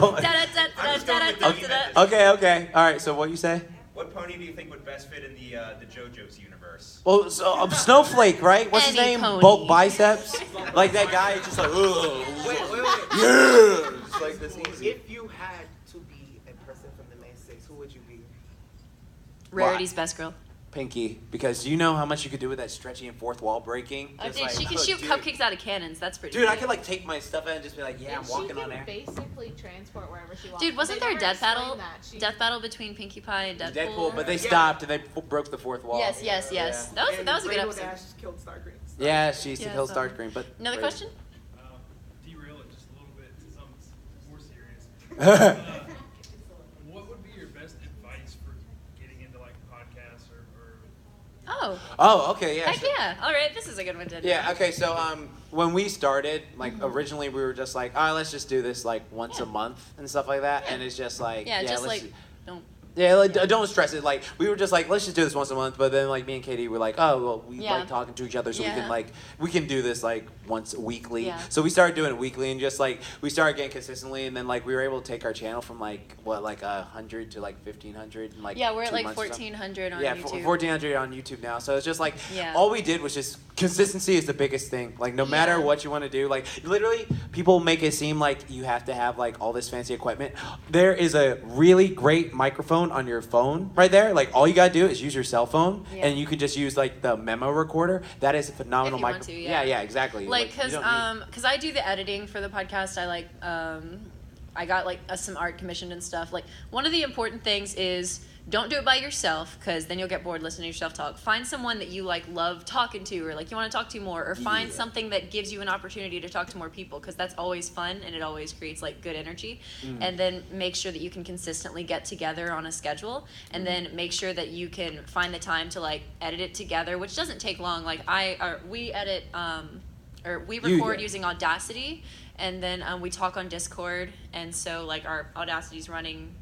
okay. All right. So what you say? What pony do you think would best fit in the JoJo's universe? Well, so, Snowflake, right? What's his Any name? pony. Bulk biceps. Like that guy, just like, ugh. Wait. Yeah. It's like this easy. If you had to be a person from the main 6, who would you be? Rarity's best girl. Pinky, because you know how much you could do with that stretchy and fourth wall breaking. Oh, Just dude, like, she can shoot dude. cupcakes out of cannons. That's pretty. Dude, I neat. could like take my stuff out and just be like, yeah, I'm walking on air. She can basically transport wherever she wants. Dude, wasn't They there a never death battle? explained that. She- Death battle between Pinkie Pie and Deadpool. Deadpool, but they stopped and they broke the fourth wall. Yes. That was a good Rainbow episode. Dash killed Stargreen. Yeah, she Yeah, killed so- Starscream, but Another question? Derail it just a little bit to something more serious. What would be your best advice for getting into like podcasts or Oh, okay, yeah. Heck so- yeah. All right, this is a good one to do. Yeah, okay, so when we started, like originally we were just like, all right, let's just do this like once a month and stuff like that, and it's just like, Yeah, just let's like, don't. Yeah, like, don't stress it. Like we were just like, let's just do this once a month. But then like me and Katy were like, oh well, we Yeah. like talking to each other, so Yeah. we can do this like once weekly. Yeah. So we started doing it weekly, and just like we started getting consistently, and then like we were able to take our channel from like 100 to like 1,500 in like Yeah, we're at 2 like months or something. 1,400 on Yeah, YouTube. 1,400 on YouTube now. So it's just like Yeah. all we did was just consistency is the biggest thing. Like no matter Yeah. what you want to do, like literally people make it seem like you have to have like all this fancy equipment. There is a really great microphone on your phone right there. Like all you gotta do is use your cell phone, Yeah. and you could just use like the memo recorder. That is a phenomenal If you want microphone. to, yeah. Yeah, exactly. Like, you cause don't need- I do the editing for the podcast. I got like some art commissioned and stuff. Like one of the important things is don't do it by yourself, because then you'll get bored listening to yourself talk. Find someone that you like love talking to, or like you want to talk to more, or find something that gives you an opportunity to talk to more people, because that's always fun and it always creates like good energy. And then make sure that you can consistently get together on a schedule, and then make sure that you can find the time to like edit it together, which doesn't take long. Like we edit or we record using Audacity, and then we talk on Discord, and so like our Audacity's running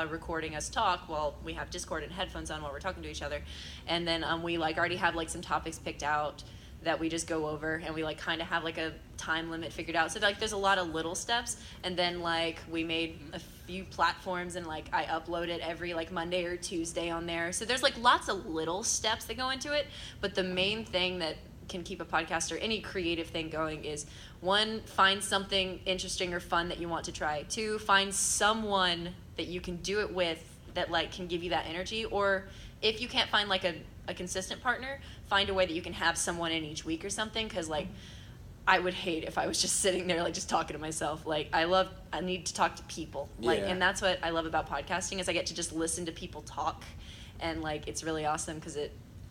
recording us talk while we have Discord and headphones on while we're talking to each other, and then we like already have like some topics picked out that we just go over, and we like kind of have like a time limit figured out. So like there's a lot of little steps, and then like we made a few platforms, and like I upload it every like Monday or Tuesday on there. So there's like lots of little steps that go into it, but the main thing that can keep a podcast or any creative thing going is, one, find something interesting or fun that you want to try. Two, find someone that you can do it with that like can give you that energy. Or if you can't find like a consistent partner, find a way that you can have someone in each week or something. Because like I would hate if I was just sitting there like just talking to myself. Like I need to talk to people. Like and that's what I love about podcasting is I get to just listen to people talk, and like it's really awesome because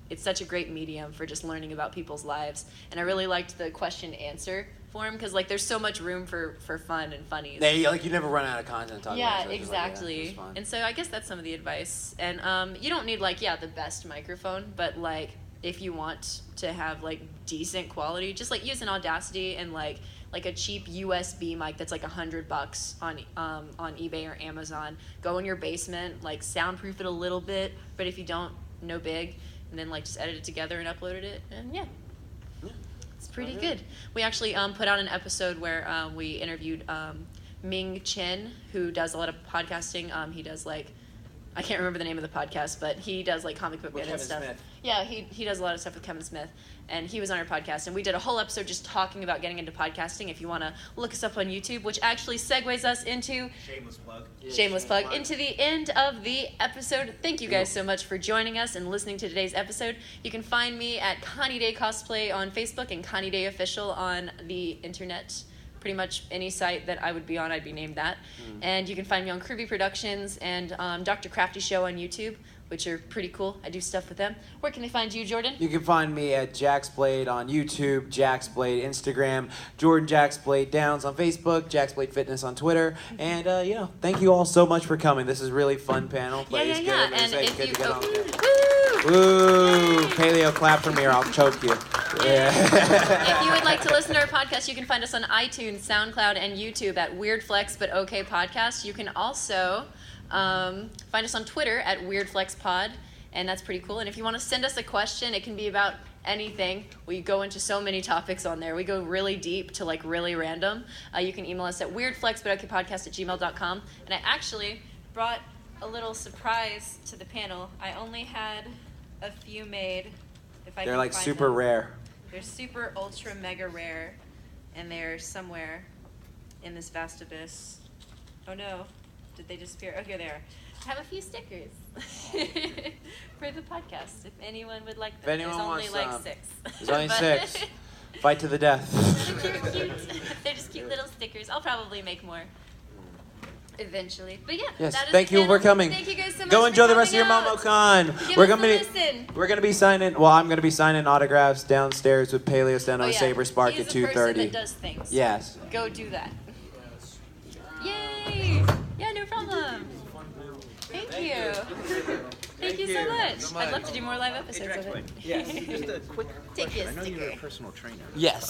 it's such a great medium for just learning about people's lives. And I really liked the question answer form because like there's so much room for fun and funnies. Like you never run out of content talking about it. Yeah, exactly. And so I guess that's some of the advice. And you don't need like the best microphone, but like if you want to have like decent quality, just like use an Audacity and like a cheap USB mic that's like $100 on eBay or Amazon. Go in your basement, like soundproof it a little bit, but if you don't, no big. And then like just edit it together and uploaded it, and it's pretty good. We actually put out an episode where we interviewed Ming Chen, who does a lot of podcasting. He does like, I can't remember the name of the podcast, but he does like comic book and stuff. Smith. Yeah, he does a lot of stuff with Kevin Smith, and he was on our podcast, and we did a whole episode just talking about getting into podcasting. If you want to look us up on YouTube, which actually segues us into shameless plug into the end of the episode. Thank you guys so much for joining us and listening to today's episode. You can find me at KaniDay Cosplay on Facebook and KaniDay Official on the internet. Pretty much any site that I would be on, I'd be named that. And you can find me on Kruby Productions and Dr. Crafty Show on YouTube, which are pretty cool. I do stuff with them. Where can they find you, Jordan? You can find me at Jaxblade on YouTube, Jaxblade Instagram, Jordan Jaxblade Downs on Facebook, Jaxblade Fitness on Twitter. And, thank you all so much for coming. This is really fun panel. Plays good. And if you... Woo! Paleo, clap for me or I'll choke you. Yeah. If you would like to listen to our podcast, you can find us on iTunes, SoundCloud, and YouTube at Weird Flex But Okay Podcast. You can also find us on Twitter at Weird Flex Pod, and that's pretty cool. And if you want to send us a question, it can be about anything. We go into so many topics on there. We go really deep to like really random. You can email us at weirdflexbutokaypodcast@gmail.com. And I actually brought a little surprise to the panel. I only had a few made. They're like super rare. They're super ultra mega rare, and they're somewhere in this vast abyss. Oh no, did they disappear? Oh, here they are. I have a few stickers for the podcast. If anyone would like them, there's only like 6. There's only 6. Fight to the death. They're cute. They're just cute little stickers. I'll probably make more eventually. But yes, that is thank you for coming. Thank you guys so much. Go enjoy for the rest of your MomoCon. We're gonna be signing. Well, I'm gonna be signing autographs downstairs with Paleo stand on Saber Spark at 2:30. That does things. Yes. Go do that. Yay! Yeah, no problem. Thank you. Thank you so much. I'd love to do more live episodes of it. Yes. Just a quick question. I know you're a personal trainer. Yes.